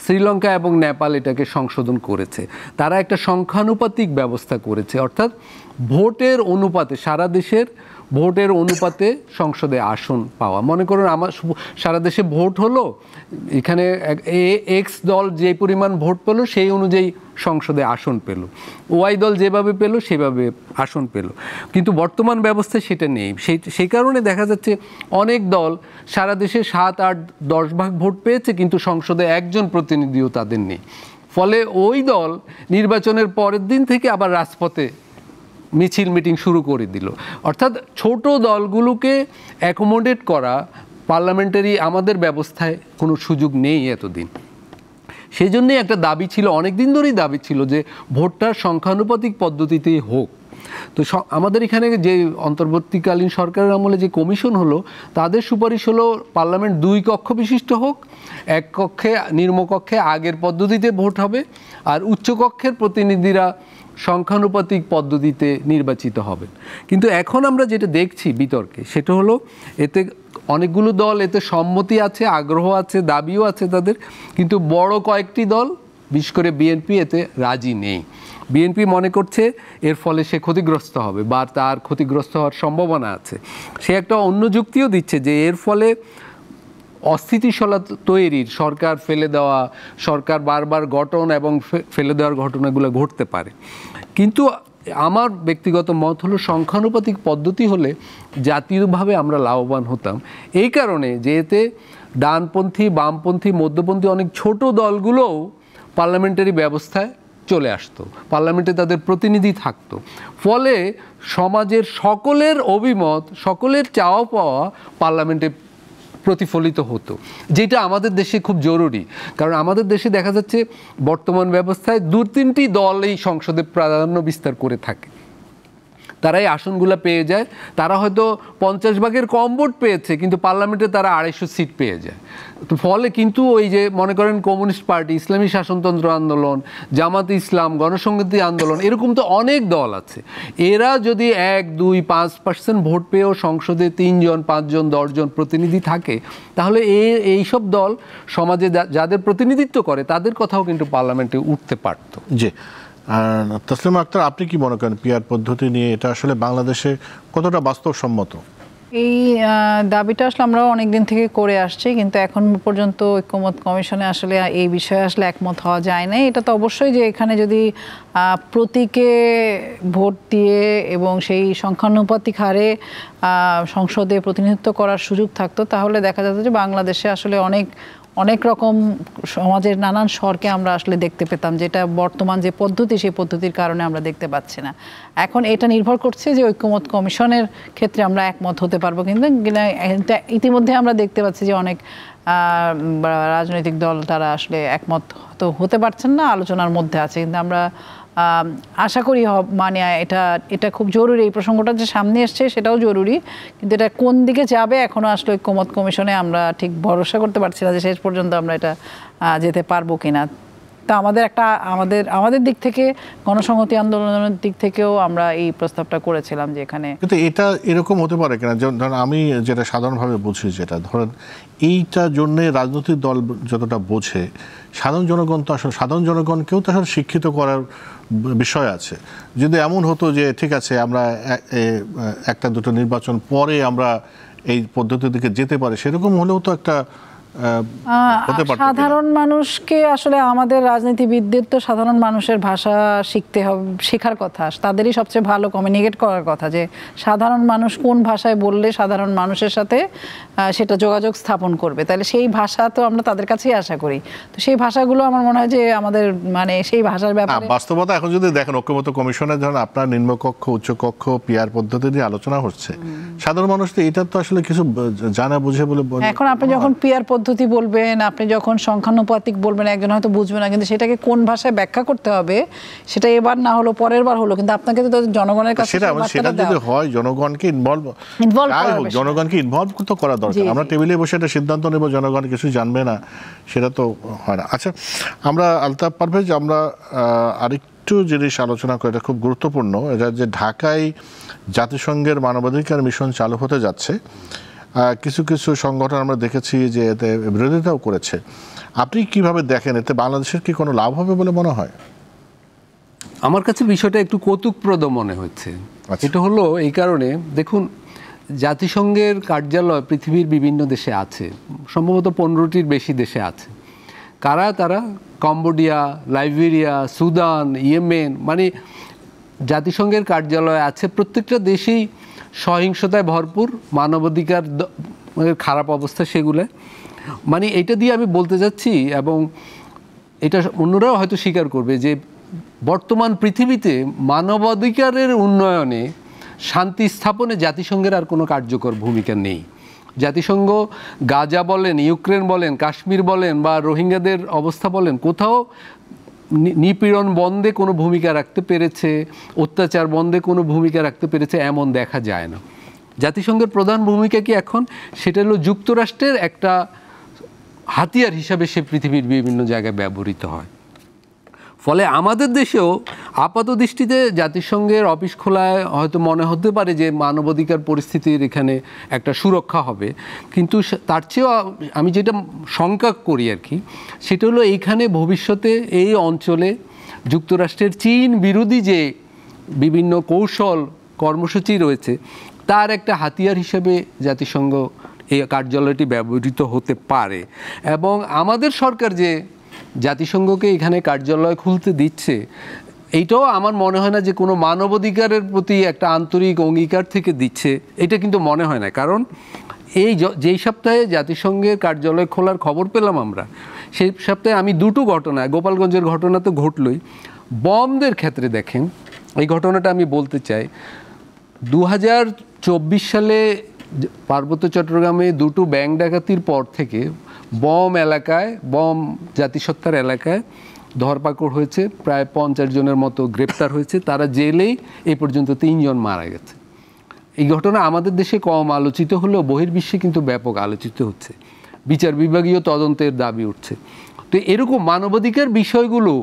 শ্রীলঙ্কা এবং নেপাল এটাকে সংশোধন করেছে। তারা একটা সংখ্যানুপাতিক ব্যবস্থা করেছে, অর্থাৎ ভোটের অনুপাতে, সারা দেশের ভোটের অনুপাতে সংসদে আসন পাওয়া। মনে করুন আমার সারা দেশে ভোট হলো, এখানে এক্স দল যে পরিমাণ ভোট পেল সেই অনুযায়ী সংসদে আসন পেল, ওয়াই দল যেভাবে পেল সেভাবে আসন পেল। কিন্তু বর্তমান ব্যবস্থায় সেটা নেই। সেই কারণে দেখা যাচ্ছে অনেক দল সারা দেশে 7, 8, 10% ভোট পেয়েছে, কিন্তু সংসদে একজন প্রতিনিধিও তাদের নেই। ফলে ওই দল নির্বাচনের পরের দিন থেকে আবার রাজপথে মিছিল মিটিং শুরু করে দিল। অর্থাৎ ছোট দলগুলোকে অ্যাকোমোডেট করা পার্লামেন্টারি আমাদের ব্যবস্থায় কোনো সুযোগ নেই এতদিন। সেই জন্যই একটা দাবি ছিল, অনেক দিন ধরেই দাবি ছিল যে ভোটটা সংখ্যানুপাতিক পদ্ধতিতেই হোক। তো আমাদের এখানে যে অন্তর্বর্তীকালীন সরকারের আমলে যে কমিশন হলো, তাদের সুপারিশ হলো পার্লামেন্ট 2 কক্ষ বিশিষ্ট হোক, এক কক্ষে নিম্নকক্ষে আগের পদ্ধতিতে ভোট হবে, আর উচ্চকক্ষের প্রতিনিধিরা সংখ্যানুপাতিক পদ্ধতিতে নির্বাচিত হবেন। কিন্তু এখন আমরা যেটা দেখছি বিতর্কে, সেটা হলো এতে অনেকগুলো দল এতে সম্মতি আছে, আগ্রহ আছে, দাবিও আছে তাদের, কিন্তু বড় কয়েকটি দল বিশেষ করে বিএনপি এতে রাজি নেই। বিএনপি মনে করছে এর ফলে সে ক্ষতিগ্রস্ত হবে বা তার ক্ষতিগ্রস্ত হওয়ার সম্ভাবনা আছে। সে একটা অন্য যুক্তিও দিচ্ছে যে এর ফলে অস্থিতিশীলতা তৈরির, সরকার ফেলে দেওয়া, সরকার বারবার গঠন এবং ফেলে দেওয়ার ঘটনাগুলো ঘটতে পারে। কিন্তু আমার ব্যক্তিগত মত হলো সংখ্যানুপাতিক পদ্ধতি হলে জাতীয়ভাবে আমরা লাভবান হতাম, এই কারণে যে এতে ডানপন্থী, বামপন্থী, মধ্যপন্থী অনেক ছোট দলগুলোও পার্লামেন্টারি ব্যবস্থায় চলে আসতো, পার্লামেন্টে তাদের প্রতিনিধি থাকতো। ফলে সমাজের সকলের অভিমত, সকলের চাওয়া পাওয়া পার্লামেন্টে প্রতিফলিত হতো, যেটা আমাদের দেশে খুব জরুরি। কারণ আমাদের দেশে দেখা যাচ্ছে বর্তমান ব্যবস্থায় 2-3টি দল এই সংসদে প্রাধান্য বিস্তার করে থাকে, তারাই আসনগুলো পেয়ে যায়। তারা হয়তো 50 ভাগের কম ভোট পেয়েছে, কিন্তু পার্লামেন্টে তারা 250 সিট পেয়ে যায়। তো ফলে কিন্তু ওই যে মনে করেন কমিউনিস্ট পার্টি, ইসলামী শাসনতন্ত্র আন্দোলন, জামাতে ইসলাম, গণসংহতি আন্দোলন, এরকম তো অনেক দল আছে। এরা যদি 1-2-5% ভোট পেয়েও সংসদে 3 জন, 5 জন, 10 জন প্রতিনিধি থাকে, তাহলে এইসব দল সমাজে যাদের প্রতিনিধিত্ব করে তাদের কথাও কিন্তু পার্লামেন্টে উঠতে পারত। জি, তসলিমা আক্তার, আপনি কি মনে করেন পিআর পদ্ধতি নিয়ে এটা আসলে বাংলাদেশে কতটা বাস্তবসম্মত? এই দাবিটা আসলে আমরাও অনেকদিন থেকে করে আসছি, কিন্তু এখন পর্যন্ত ঐক্যমত কমিশনে আসলে এই বিষয়ে আসলে একমত হওয়া যায় না। এটা তো অবশ্যই যে এখানে যদি প্রতীকে ভোট দিয়ে এবং সেই সংখ্যানুপাতিক হারে সংসদে প্রতিনিধিত্ব করার সুযোগ থাকতো, তাহলে দেখা যেত যে বাংলাদেশে আসলে অনেক রকম সমাজের নানান স্বরকে আমরা আসলে দেখতে পেতাম, যেটা বর্তমান যে পদ্ধতি, সেই পদ্ধতির কারণে আমরা দেখতে পাচ্ছি না। এখন এটা নির্ভর করছে যে ঐক্যমত কমিশনের ক্ষেত্রে আমরা একমত হতে পারবো, কিন্তু ইতিমধ্যে আমরা দেখতে পাচ্ছি যে অনেক রাজনৈতিক দল তারা আসলে একমত তো হতে পারছেন না, আলোচনার মধ্যে আছে। কিন্তু আমরা আশা করি মানে এটা খুব জরুরি, এই প্রসঙ্গটা যে সামনে এসছে সেটাও জরুরি, কিন্তু এটা কোন দিকে যাবে এখনো আসলে ঐক্যমত কমিশনে আমরা ঠিক ভরসা করতে পারছি না যে শেষ পর্যন্ত আমরা এটা যেতে পারবো কিনা। তা আমাদের দিক থেকে, গণসংহতি আন্দোলনের দিক থেকেও আমরা এই প্রস্তাবটা করেছিলাম যে এখানে, কিন্তু এটা এরকম হতে পারে কিনা, ধরেন আমি যেটা সাধারণভাবে বুঝি, যেটা ধরেন এইটার জন্য রাজনৈতিক দল যতটা বোঝে, সাধারণ জনগণ তো আসলে সাধারণ জনগণকেও তো আসলে শিক্ষিত করার বিষয় আছে। যদি এমন হতো যে ঠিক আছে আমরা 1-2 নির্বাচন পরে আমরা এই পদ্ধতির দিকে যেতে পারি, সেরকম হলেও তো একটা সাধারণ মানুষকে আসলে আমাদের রাজনীতিবিদদের তো সাধারণ মানুষের ভাষা শেখার কথা, তাদেরই সবচেয়ে ভালো কমিউনিকেট করার কথা, যে সাধারণ মানুষ কোন ভাষায় বললে সাধারণ মানুষের সাথে সেটা যোগাযোগ স্থাপন করবে। তাহলে সেই ভাষা তো আমরা তাদের কাছেই আশা করি। তো সেই ভাষাগুলো আমার মনে হয় যে আমাদের মানে সেই ভাষার ব্যাপারে বাস্তবতা এখন যদি দেখেন ঐক্যমত কমিশনের ধরেন আপনার নিম্নকক্ষ, উচ্চকক্ষ, পিআর পদ্ধতি নিয়ে আলোচনা হচ্ছে, সাধারণ মানুষ তো এটা তো আসলে কিছু জানা বুঝে বলে। এখন আপনি যখন পিআর পদ্ধতি বলবেন, আপনি যখন সংখ্যানুপাতিক বলবেন, একজন হয়তো বুঝবে না, কিন্তু সেটাকে কোন ভাষায় ব্যাখ্যা করতে হবে সেটা এবার না হলো পরের বার হলো, কিন্তু আপনাকে তো জনগণের কাছে সেটা যদি হয় জনগণকে জনগণকে ইনভলভ তো করা দরকার। আমরা টেবিলে বসে একটা সিদ্ধান্ত নেব, জনগণ কিছু জানবে না, সেটা তো হয় না। আচ্ছা, আমরা আলতাফ পারভেজ, আমরা আরেকটু জিনিস আলোচনা করি, এটা খুব গুরুত্বপূর্ণ। এটা যে ঢাকায় জাতিসংঘের মানবাধিকার মিশন চালু হতে যাচ্ছে, কিছু কিছু সংগঠন আমরা দেখেছি যে এতে বিরোধিতাও করেছে। আপনি কিভাবে দেখেন, এতে বাংলাদেশের কি কোনো লাভ হবে বলে মনে হয়? আমার কাছে বিষয়টা একটু কৌতুকপ্রদ মনে হচ্ছে। এটা হলো এই কারণে, দেখুন জাতিসংঘের কার্যালয় পৃথিবীর বিভিন্ন দেশে আছে, সম্ভবত 15টির বেশি দেশে আছে। তারা কম্বোডিয়া, লাইবেরিয়া, সুদান, ইয়েমেন, মানে জাতিসংঘের কার্যালয় আছে। প্রত্যেকটা দেশেই সহিংসতায় ভরপুর, মানবাধিকার খারাপ অবস্থা সেগুলো। মানে এটা দিয়ে আমি বলতে যাচ্ছি, এবং এটা অন্যরাও হয়তো স্বীকার করবে, যে বর্তমান পৃথিবীতে মানবাধিকারের উন্নয়নে শান্তি স্থাপনে জাতিসংঘের আর কোনো কার্যকর ভূমিকা নেই। জাতিসংঘ গাজা বলেন, ইউক্রেন বলেন, কাশ্মীর বলেন বা রোহিঙ্গাদের অবস্থা বলেন, কোথাও নিপীড়ন বন্ধে কোনো ভূমিকা রাখতে পেরেছে, অত্যাচার বন্ধে কোনো ভূমিকা রাখতে পেরেছে এমন দেখা যায় না। জাতিসংঘের প্রধান ভূমিকা কি এখন? সেটা হলো যুক্তরাষ্ট্রের একটা হাতিয়ার হিসাবে সে পৃথিবীর বিভিন্ন জায়গায় ব্যবহৃত হয়। ফলে আমাদের দেশেও আপাত দৃষ্টিতে জাতিসংঘের অফিস খোলায় হয়তো মনে হতে পারে যে মানবাধিকার পরিস্থিতির এখানে একটা সুরক্ষা হবে, কিন্তু তার চেয়েও আমি যেটা শঙ্কা করি আর কি, সেটা হলো এইখানে ভবিষ্যতে এই অঞ্চলে যুক্তরাষ্ট্রের চীন বিরোধী যে বিভিন্ন কৌশল কর্মসূচি রয়েছে তার একটা হাতিয়ার হিসেবে জাতিসংঘ এই কার্যালয়টি ব্যবহৃত হতে পারে। এবং আমাদের সরকার যে জাতিসংঘকে এখানে কার্যালয় খুলতে দিচ্ছে, এইটাও আমার মনে হয় না যে কোনো মানবাধিকারের প্রতি একটা আন্তরিক অঙ্গীকার থেকে দিচ্ছে, এটা কিন্তু মনে হয় না। কারণ যেই সপ্তাহে জাতিসংঘের কার্যালয় খোলার খবর পেলাম আমরা, সেই সপ্তাহে আমি দুটো ঘটনা, গোপালগঞ্জের ঘটনা তো ঘটলই, বমদের ক্ষেত্রে দেখেন এই ঘটনাটা আমি বলতে চাই। 2024 সালে পার্বত্য চট্টগ্রামে দুটো ব্যাংক ডাকাতির পর থেকে বম এলাকায়, বম জাতিসত্তার এলাকায় ধরপাকড় হয়েছে, প্রায় 50 জনের মতো গ্রেপ্তার হয়েছে, তারা জেলেই এই পর্যন্ত 3 জন মারা গেছে। এই ঘটনা আমাদের দেশে কম আলোচিত হলেও বহির্বিশ্বে কিন্তু ব্যাপক আলোচিত হচ্ছে, বিচার বিভাগীয় তদন্তের দাবি উঠছে। তো এরকম মানবাধিকার বিষয়গুলো,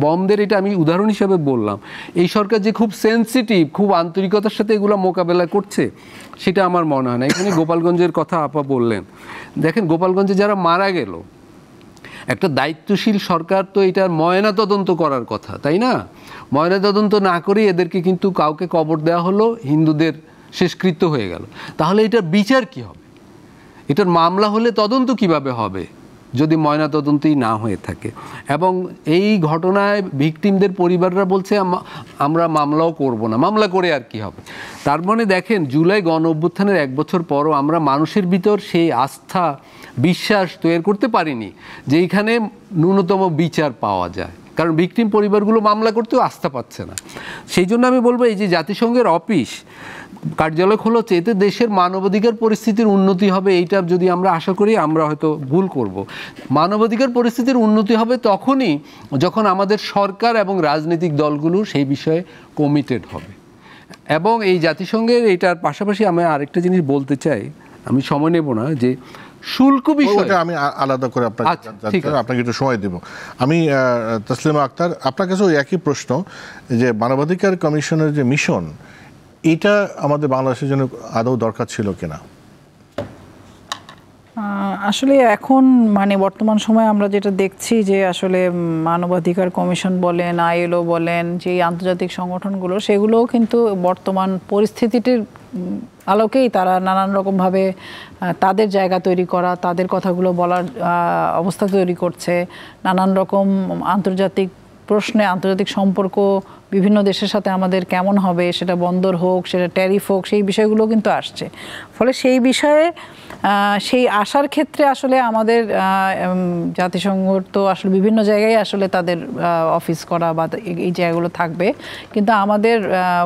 বমদের এটা আমি উদাহরণ হিসাবে বললাম, এই সরকার যে খুব সেন্সিটিভ, খুব আন্তরিকতার সাথে এগুলো মোকাবেলা করছে সেটা আমার মনে হয় না। এখানে গোপালগঞ্জের কথা আপা বললেন, দেখেন গোপালগঞ্জে যারা মারা গেল, একটা দায়িত্বশীল সরকার তো এটার ময়না তদন্ত করার কথা, তাই না? ময়না তদন্ত না করে এদেরকে কিন্তু কাউকে কবর দেওয়া হলো, হিন্দুদের শেষকৃত্য হয়ে গেল। তাহলে এটার বিচার কি হবে? এটার মামলা হলে তদন্ত কিভাবে হবে যদি ময়না তদন্তই না হয়ে থাকে? এবং এই ঘটনায় ভিকটিমদের পরিবাররা বলছে আমরা মামলাও করব না, মামলা করে আর কি হবে? তার মানে দেখেন, জুলাই গণ অভ্যুত্থানের 1 বছর পরও আমরা মানুষের ভিতর সেই আস্থা, বিশ্বাস তৈরি করতে পারিনি যে এইখানে ন্যূনতম বিচার পাওয়া যায়। কারণ ভিকটিম পরিবারগুলো মামলা করতেও আস্থা পাচ্ছে না। সেই জন্য আমি বলবো, এই যে জাতিসংঘের অফিস কার্যালয় খোলা হচ্ছে, এতে দেশের মানবাধিকার পরিস্থিতির উন্নতি হবে, এইটা যদি আমরা আশা করি আমরা হয়তো ভুল করব। মানবাধিকার পরিস্থিতির উন্নতি হবে তখনই যখন আমাদের সরকার এবং রাজনৈতিক দলগুলো সেই বিষয়ে কমিটেড হবে। এবং এই জাতিসংঘের এইটার পাশাপাশি আমি আরেকটা জিনিস বলতে চাই, আমি সময় নেব না, যে শুল্ক বিষয়ে আমি আলাদা করে আপনাকে একটু সময় দেব। আমি তসলিমা আক্তার, আপনার কাছে ওই একই প্রশ্ন, যে মানবাধিকার কমিশনের যে মিশন, এটা আমাদের বাংলাদেশের জন্য আদৌ দরকার ছিল কিনা? আসলে এখন মানে বর্তমান সময়ে আমরা যেটা দেখছি যে আসলে মানবাধিকার কমিশন বলেন, ILO বলেন, যে আন্তর্জাতিক সংগঠনগুলো, সেগুলোও কিন্তু বর্তমান পরিস্থিতিটির আলোকেই তারা নানান রকমভাবে তাদের জায়গা তৈরি করা, তাদের কথাগুলো বলার অবস্থা তৈরি করছে। নানান রকম আন্তর্জাতিক প্রশ্নে, আন্তর্জাতিক সম্পর্ক বিভিন্ন দেশের সাথে আমাদের কেমন হবে, সেটা বন্দর হোক, সেটা ট্যারিফ হোক, সেই বিষয়গুলো কিন্তু আসছে। ফলে সেই বিষয়ে সেই আসার ক্ষেত্রে আসলে আমাদের জাতিসংঘ তো আসলে বিভিন্ন জায়গায় আসলে তাদের অফিস করা বা এই জায়গাগুলো থাকবে, কিন্তু আমাদের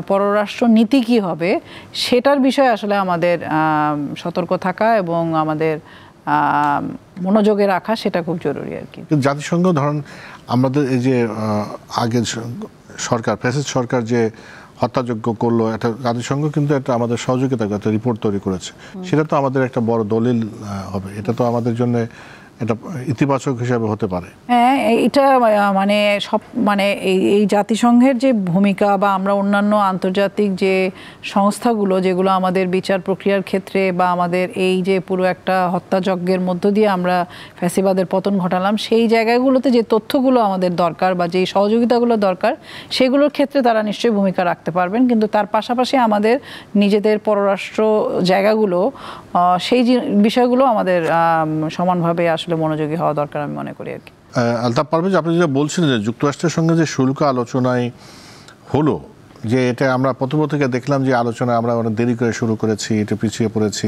পররাষ্ট্র নীতি কী হবে সেটার বিষয়ে আসলে আমাদের সতর্ক থাকা এবং আমাদের মনোযোগে রাখা, সেটা খুব জরুরি আর কি। জাতিসংঘ ধরেন আমাদের এই যে আগের সরকার, ফ্যাসিস্ট সরকার যে হত্যাযজ্ঞ করলো, এটা জাতিসংঘ কিন্তু একটা আমাদের সহযোগিতা একটা রিপোর্ট তৈরি করেছে, সেটা তো আমাদের একটা বড় দলিল হবে। এটা তো আমাদের জন্য এটা ইতিবাচক হিসাবে হতে পারে। হ্যাঁ, এটা মানে সব মানে এই জাতিসংঘের যে ভূমিকা বা আমরা অন্যান্য আন্তর্জাতিক যে সংস্থাগুলো যেগুলো আমাদের বিচার প্রক্রিয়ার ক্ষেত্রে বা আমাদের এই যে পুরো একটা হত্যাযজ্ঞের মধ্য দিয়ে আমরা ফ্যাসিবাদের পতন ঘটালাম, সেই জায়গাগুলোতে যে তথ্যগুলো আমাদের দরকার বা যেই সহযোগিতাগুলো দরকার, সেগুলোর ক্ষেত্রে তারা নিশ্চয়ই ভূমিকা রাখতে পারবেন। কিন্তু তার পাশাপাশি আমাদের নিজেদের পররাষ্ট্র জায়গাগুলো, সেই বিষয়গুলো আমাদের সমানভাবে আসলে মনোযোগী হওয়া দরকার আমি মনে করি আর কি। আলতাফ পারভেজ, আপনি যেটা বলছিলেন যে যুক্তরাষ্ট্রের সঙ্গে যে শুল্ক আলোচনায় হলো, যে এটা আমরা প্রথম থেকে দেখলাম যে আলোচনা আমরা অনেক দেরি করে শুরু করেছি, এটা পিছিয়ে পড়েছি,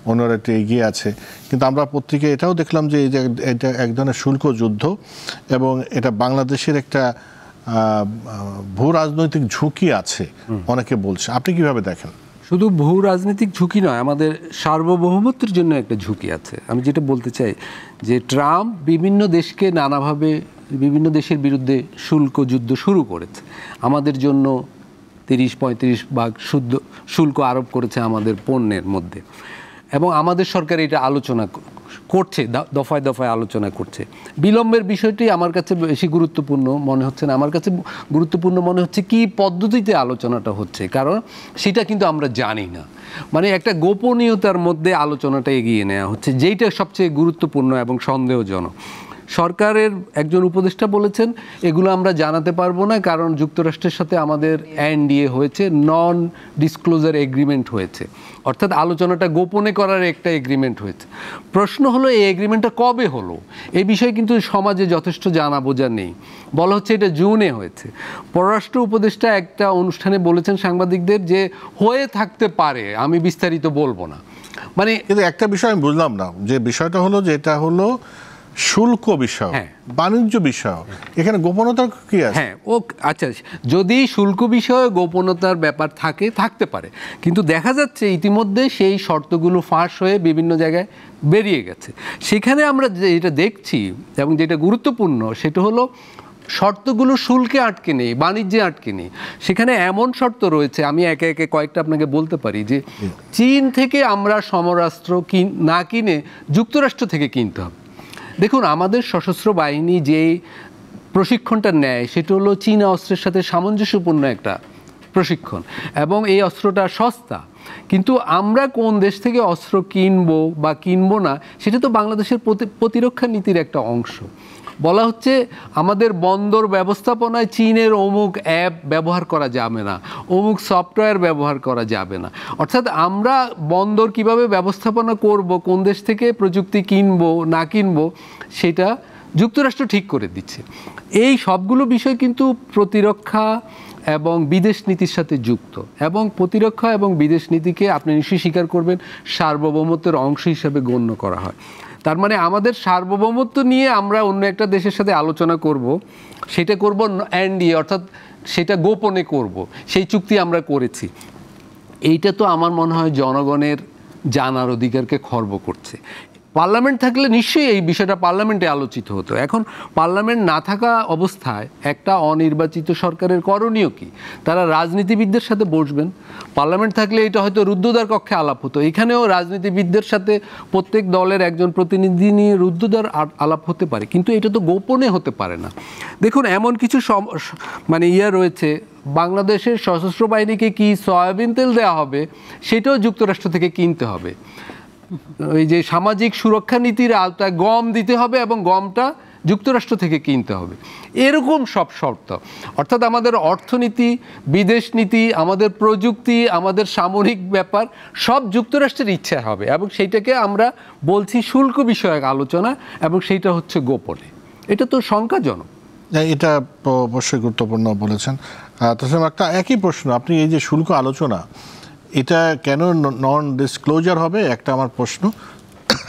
অন্যরা একটু এগিয়ে আছে, কিন্তু আমরা পত্রিকায় এটাও দেখলাম যে এটা এক ধরনের শুল্ক যুদ্ধ এবং এটা বাংলাদেশের একটা ভূ রাজনৈতিক ঝুঁকি আছে অনেকে বলছে, আপনি কিভাবে দেখেন? শুধু ভূ রাজনৈতিক ঝুঁকি নয়, আমাদের সার্বভৌমত্বের জন্য একটা ঝুঁকি আছে। আমি যেটা বলতে চাই যে ট্রাম্প বিভিন্ন দেশকে নানাভাবে বিভিন্ন দেশের বিরুদ্ধে শুল্ক যুদ্ধ শুরু করেছে। আমাদের জন্য 30-35 ভাগ শুল্ক আরোপ করেছে আমাদের পণ্যের মধ্যে, এবং আমাদের সরকার এটা আলোচনা করছে, দফায় দফায় আলোচনা করছে। বিলম্বের বিষয়টি আমার কাছে বেশি গুরুত্বপূর্ণ মনে হচ্ছে না। আমার কাছে গুরুত্বপূর্ণ মনে হচ্ছে কি পদ্ধতিতে আলোচনাটা হচ্ছে, কারণ সেটা কিন্তু আমরা জানি না। মানে একটা গোপনীয়তার মধ্যে আলোচনাটা এগিয়ে নেওয়া হচ্ছে, যেইটা সবচেয়ে গুরুত্বপূর্ণ এবং সন্দেহজনক। সরকারের একজন উপদেষ্টা বলেছেন এগুলো আমরা জানাতে পারবো না, কারণ যুক্তরাষ্ট্রের সাথে আমাদের এনডিএ হয়েছে, নন ডিসক্লোজার এগ্রিমেন্ট হয়েছে, অর্থাৎ আলোচনাটা গোপনে করার একটা এগ্রিমেন্ট হয়েছে। প্রশ্ন হলো এই এগ্রিমেন্টটা কবে হলো? এই বিষয়ে কিন্তু সমাজে যথেষ্ট জানা বোঝা নেই। বলা হচ্ছে এটা জুনে হয়েছে। পররাষ্ট্র উপদেষ্টা একটা অনুষ্ঠানে বলেছেন সাংবাদিকদের যে হয়ে থাকতে পারে, আমি বিস্তারিত বলবো না। মানে কিন্তু একটা বিষয় আমি বুঝলাম না, যে বিষয়টা হলো যে এটা হলো শুল্ক বিষয়, বাণিজ্য বিষয়, এখানে গোপনতার কি আছে? হ্যাঁ, ও আচ্ছা, যদি শুল্ক বিষয়ে গোপনতার ব্যাপার থাকতে পারে, কিন্তু দেখা যাচ্ছে ইতিমধ্যে সেই শর্তগুলো ফাঁস হয়ে বিভিন্ন জায়গায় বেরিয়ে গেছে। সেখানে আমরা যেটা দেখছি এবং যেটা গুরুত্বপূর্ণ সেটা হলো শর্তগুলো শুল্কে আটকে নেই, বাণিজ্যে আটকে নেই। সেখানে এমন শর্ত রয়েছে, আমি একে একে কয়েকটা আপনাকে বলতে পারি, যে চীন থেকে আমরা সমরাস্ত্র না কিনে যুক্তরাষ্ট্র থেকে কিনতে হবে। দেখুন, আমাদের সশস্ত্র বাহিনী যে প্রশিক্ষণটা নেয় সেটা হলো চীনা অস্ত্রের সাথে সামঞ্জস্যপূর্ণ একটা প্রশিক্ষণ, এবং এই অস্ত্রটা সস্তা। কিন্তু আমরা কোন দেশ থেকে অস্ত্র কিনবো বা কিনবো না, সেটা তো বাংলাদেশের প্রতিরক্ষা নীতির একটা অংশ। বলা হচ্ছে আমাদের বন্দর ব্যবস্থাপনায় চীনের অমুক অ্যাপ ব্যবহার করা যাবে না, অমুক সফটওয়্যার ব্যবহার করা যাবে না। অর্থাৎ আমরা বন্দর কিভাবে ব্যবস্থাপনা করব, কোন দেশ থেকে প্রযুক্তি কিনবো না কিনবো, সেটা যুক্তরাষ্ট্র ঠিক করে দিচ্ছে। এই সবগুলো বিষয় কিন্তু প্রতিরক্ষা এবং বিদেশ নীতির সাথে যুক্ত, এবং প্রতিরক্ষা এবং বিদেশ নীতিকে আপনি নিশ্চয়ই স্বীকার করবেন সার্বভৌমত্বের অংশ হিসাবে গণ্য করা হয়। তার মানে আমাদের সার্বভৌমত্ব নিয়ে আমরা অন্য একটা দেশের সাথে আলোচনা করব, সেটা করব এনডিএ, অর্থাৎ সেটা গোপনে করব, সেই চুক্তি আমরা করেছি। এইটা তো আমার মনে হয় জনগণের জানার অধিকারকে খর্ব করছে। পার্লামেন্ট থাকলে নিশ্চয়ই এই বিষয়টা পার্লামেন্টে আলোচিত হতো। এখন পার্লামেন্ট না থাকা অবস্থায় একটা অনির্বাচিত সরকারের করণীয় কি? তারা রাজনীতিবিদদের সাথে বসবেন। পার্লামেন্ট থাকলে এটা হয়তো রুদ্ধদ্বার কক্ষে আলাপ হতো, এখানেও রাজনীতিবিদদের সাথে প্রত্যেক দলের একজন প্রতিনিধি নিয়ে রুদ্ধদ্বার আলাপ হতে পারে, কিন্তু এটা তো গোপনে হতে পারে না। দেখুন, এমন কিছু মানে রয়েছে, বাংলাদেশের সশস্ত্র বাহিনীকে কি সয়াবিন তেল দেওয়া হবে সেটাও যুক্তরাষ্ট্র থেকে কিনতে হবে। ওই যে সামাজিক সুরক্ষা নীতির আওতায় গম দিতে হবে, এবং গমটা যুক্তরাষ্ট্র থেকে কিনতে হবে, এরকম সব শর্ত। অর্থাৎ আমাদের অর্থনীতি, বিদেশ নীতি, আমাদের প্রযুক্তি, আমাদের সামরিক ব্যাপার সব যুক্তরাষ্ট্রের ইচ্ছা হবে, এবং সেইটাকে আমরা বলছি শুল্ক বিষয়ক আলোচনা, এবং সেইটা হচ্ছে গোপনে। এটা তো শঙ্কাজনক। এটা অবশ্যই গুরুত্বপূর্ণ বলেছেন। তাছাড়া একটা একই প্রশ্ন, আপনি এই যে শুল্ক আলোচনা, এটা কেন নন ডিসক্লোজার হবে, একটা আমার প্রশ্ন,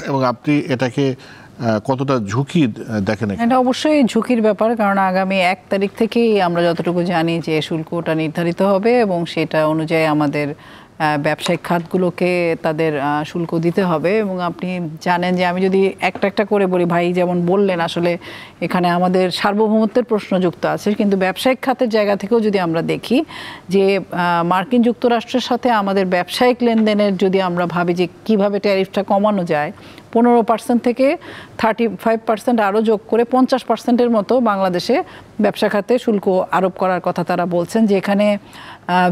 এবং আপনি এটাকে কতটা ঝুঁকি দেখেন? এটা অবশ্যই ঝুঁকির ব্যাপার, কারণ আগামী 1 তারিখ থেকেই আমরা যতটুকু জানি যে শুল্কটা নির্ধারিত হবে, এবং সেটা অনুযায়ী আমাদের ব্যবসায়িক খাতগুলোকে তাদের শুল্ক দিতে হবে। এবং আপনি জানেন যে আমি যদি একটা একটা করে বলি, ভাই যেমন বললেন, আসলে এখানে আমাদের সার্বভৌমত্বের প্রশ্ন যুক্ত আছে, কিন্তু ব্যবসায়িক খাতের জায়গা থেকেও যদি আমরা দেখি যে মার্কিন যুক্তরাষ্ট্রের সাথে আমাদের ব্যবসায়িক লেনদেনের যদি আমরা ভাবি যে কিভাবে ট্যারিফটা কমানো যায়, 15% থেকে 35% আরও যোগ করে 50%-এর মতো বাংলাদেশে ব্যবসা খাতে শুল্ক আরোপ করার কথা তারা বলছেন, যেখানে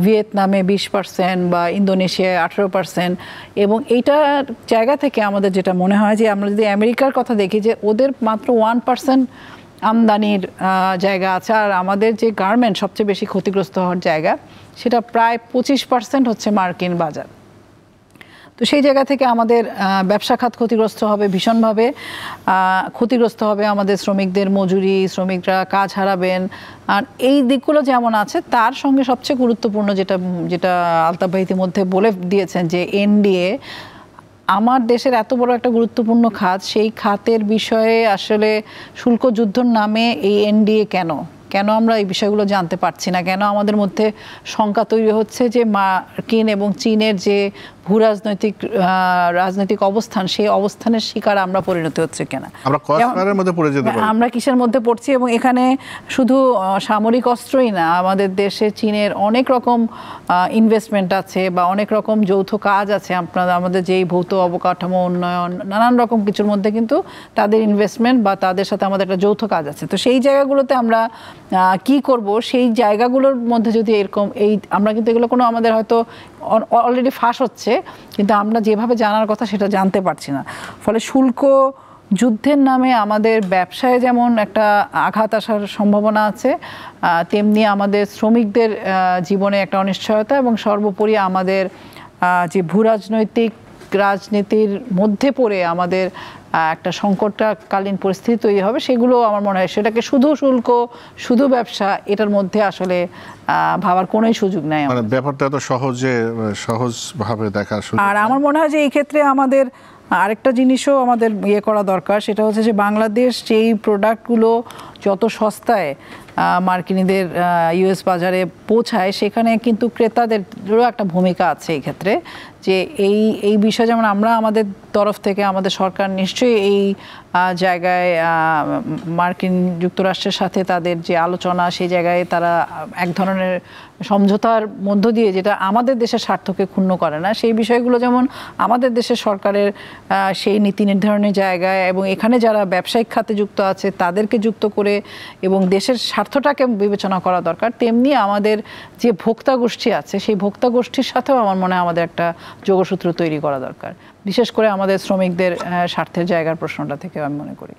ভিয়েতনামে 20% বা ইন্দোনেশিয়ায় 18%। এবং এইটার জায়গা থেকে আমাদের যেটা মনে হয় যে আমরা যদি আমেরিকার কথা দেখি, যে ওদের মাত্র 1% আমদানির জায়গা আছে, আর আমাদের যে গার্মেন্ট সবচেয়ে বেশি ক্ষতিগ্রস্ত হওয়ার জায়গা, সেটা প্রায় 25% হচ্ছে মার্কিন বাজার। তো সেই জায়গা থেকে আমাদের ব্যবসা খাত ক্ষতিগ্রস্ত হবে, ভীষণভাবে ক্ষতিগ্রস্ত হবে। আমাদের শ্রমিকদের মজুরি, শ্রমিকরা কাজ হারাবেন। আর এই দিকগুলো যেমন আছে, তার সঙ্গে সবচেয়ে গুরুত্বপূর্ণ যেটা আলতাফ ভাই ইতিমধ্যে বলে দিয়েছেন, যে এনডিএ আমার দেশের এত বড় একটা গুরুত্বপূর্ণ খাত, সেই খাতের বিষয়ে আসলে শুল্ক যুদ্ধর নামে এই এনডিএ কেন? কেন আমরা এই বিষয়গুলো জানতে পারছি না, কেন আমাদের মধ্যে শঙ্কা তৈরি হচ্ছে যে মার্কিন এবং চীনের যে রাজনৈতিক অবস্থান, সেই অবস্থানের শিকার আমরা পরিণত হচ্ছে কিনা, আমরা ক্রসফায়ারের মধ্যে পড়ে যেতে পারি, আমরা কিসের মধ্যে পড়ছি। এবং এখানে শুধু সামরিক অস্ত্রই না, আমাদের দেশে চীনের অনেক রকম ইনভেস্টমেন্ট আছে বা অনেক রকম যৌথ কাজ আছে। আমাদের যেই ভৌত অবকাঠামো উন্নয়ন, নানান রকম কিছুর মধ্যে কিন্তু তাদের ইনভেস্টমেন্ট বা তাদের সাথে আমাদের একটা যৌথ কাজ আছে। তো সেই জায়গাগুলোতে আমরা কি করব, সেই জায়গাগুলোর মধ্যে যদি এরকম আমরা কিন্তু এগুলো কোনো আমাদের হয়তো অলরেডি ফাঁস হচ্ছে, কিন্তু আমরা যেভাবে জানার কথা সেটা জানতে পারছি না। ফলে শুল্ক যুদ্ধের নামে আমাদের ব্যবসায় যেমন একটা আঘাত আসার সম্ভাবনা আছে, তেমনি আমাদের শ্রমিকদের জীবনে একটা অনিশ্চয়তা, এবং সর্বোপরি আমাদের যে রাজনীতির মধ্যে পড়ে আমাদের একটা সংকটকালীন পরিস্থিতি তৈরি হবে, সেগুলো আমার মনে হয় সেটাকে শুধু শুল্ক, শুধু ব্যবসা, এটার মধ্যে আসলে ভাবার কোনোই সুযোগ নাই। মানে ব্যাপারটা এত সহজভাবে দেখার সুযোগ। আর আমার মনে হয় যে এই ক্ষেত্রে আমাদের আরেকটা জিনিসও আমাদের করা দরকার, সেটা হচ্ছে যে বাংলাদেশ যেই প্রোডাক্টগুলো যত সস্তায় মার্কিনীদের ইউএস বাজারে পৌঁছায়, সেখানে কিন্তু ক্রেতাদেরও একটা ভূমিকা আছে এই ক্ষেত্রে। যে এই বিষয়, যেমন আমরা আমাদের তরফ থেকে, আমাদের সরকার নিশ্চয়ই এই জায়গায় মার্কিন যুক্তরাষ্ট্রের সাথে তাদের যে আলোচনা, সেই জায়গায় তারা এক ধরনের সমঝোতার মধ্য দিয়ে, যেটা আমাদের দেশের স্বার্থকে ক্ষুণ্ণ করে না, সেই বিষয়গুলো যেমন আমাদের দেশের সরকারের সেই নীতি নির্ধারণের জায়গায় এবং এখানে যারা ব্যবসায়িক খাতে যুক্ত আছে তাদেরকে যুক্ত করে এবং দেশের স্বার্থটাকে বিবেচনা করা দরকার, তেমনি আমাদের যে ভোক্তা গোষ্ঠী আছে সেই ভোক্তা গোষ্ঠীর সাথেও আমার মনে হয় আমাদের একটা যোগসূত্র তৈরি করা দরকার, বিশেষ করে আমাদের শ্রমিকদের স্বার্থের জায়গার প্রশ্নটা থেকে আমি মনে করি।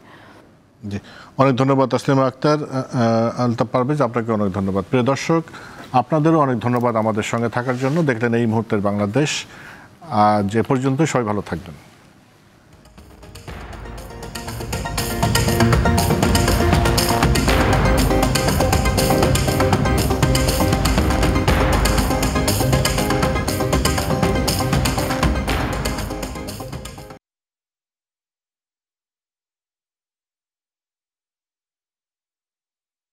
জি, অনেক ধন্যবাদ তাসলিমা আক্তার, আলতাফ পারভেজ, আপনাকে অনেক ধন্যবাদ। প্রিয় দর্শক, আপনাদেরও অনেক ধন্যবাদ আমাদের সঙ্গে থাকার জন্য। দেখলেন এই মুহূর্তের বাংলাদেশ। যে পর্যন্ত, সবাই ভালো থাকবেন।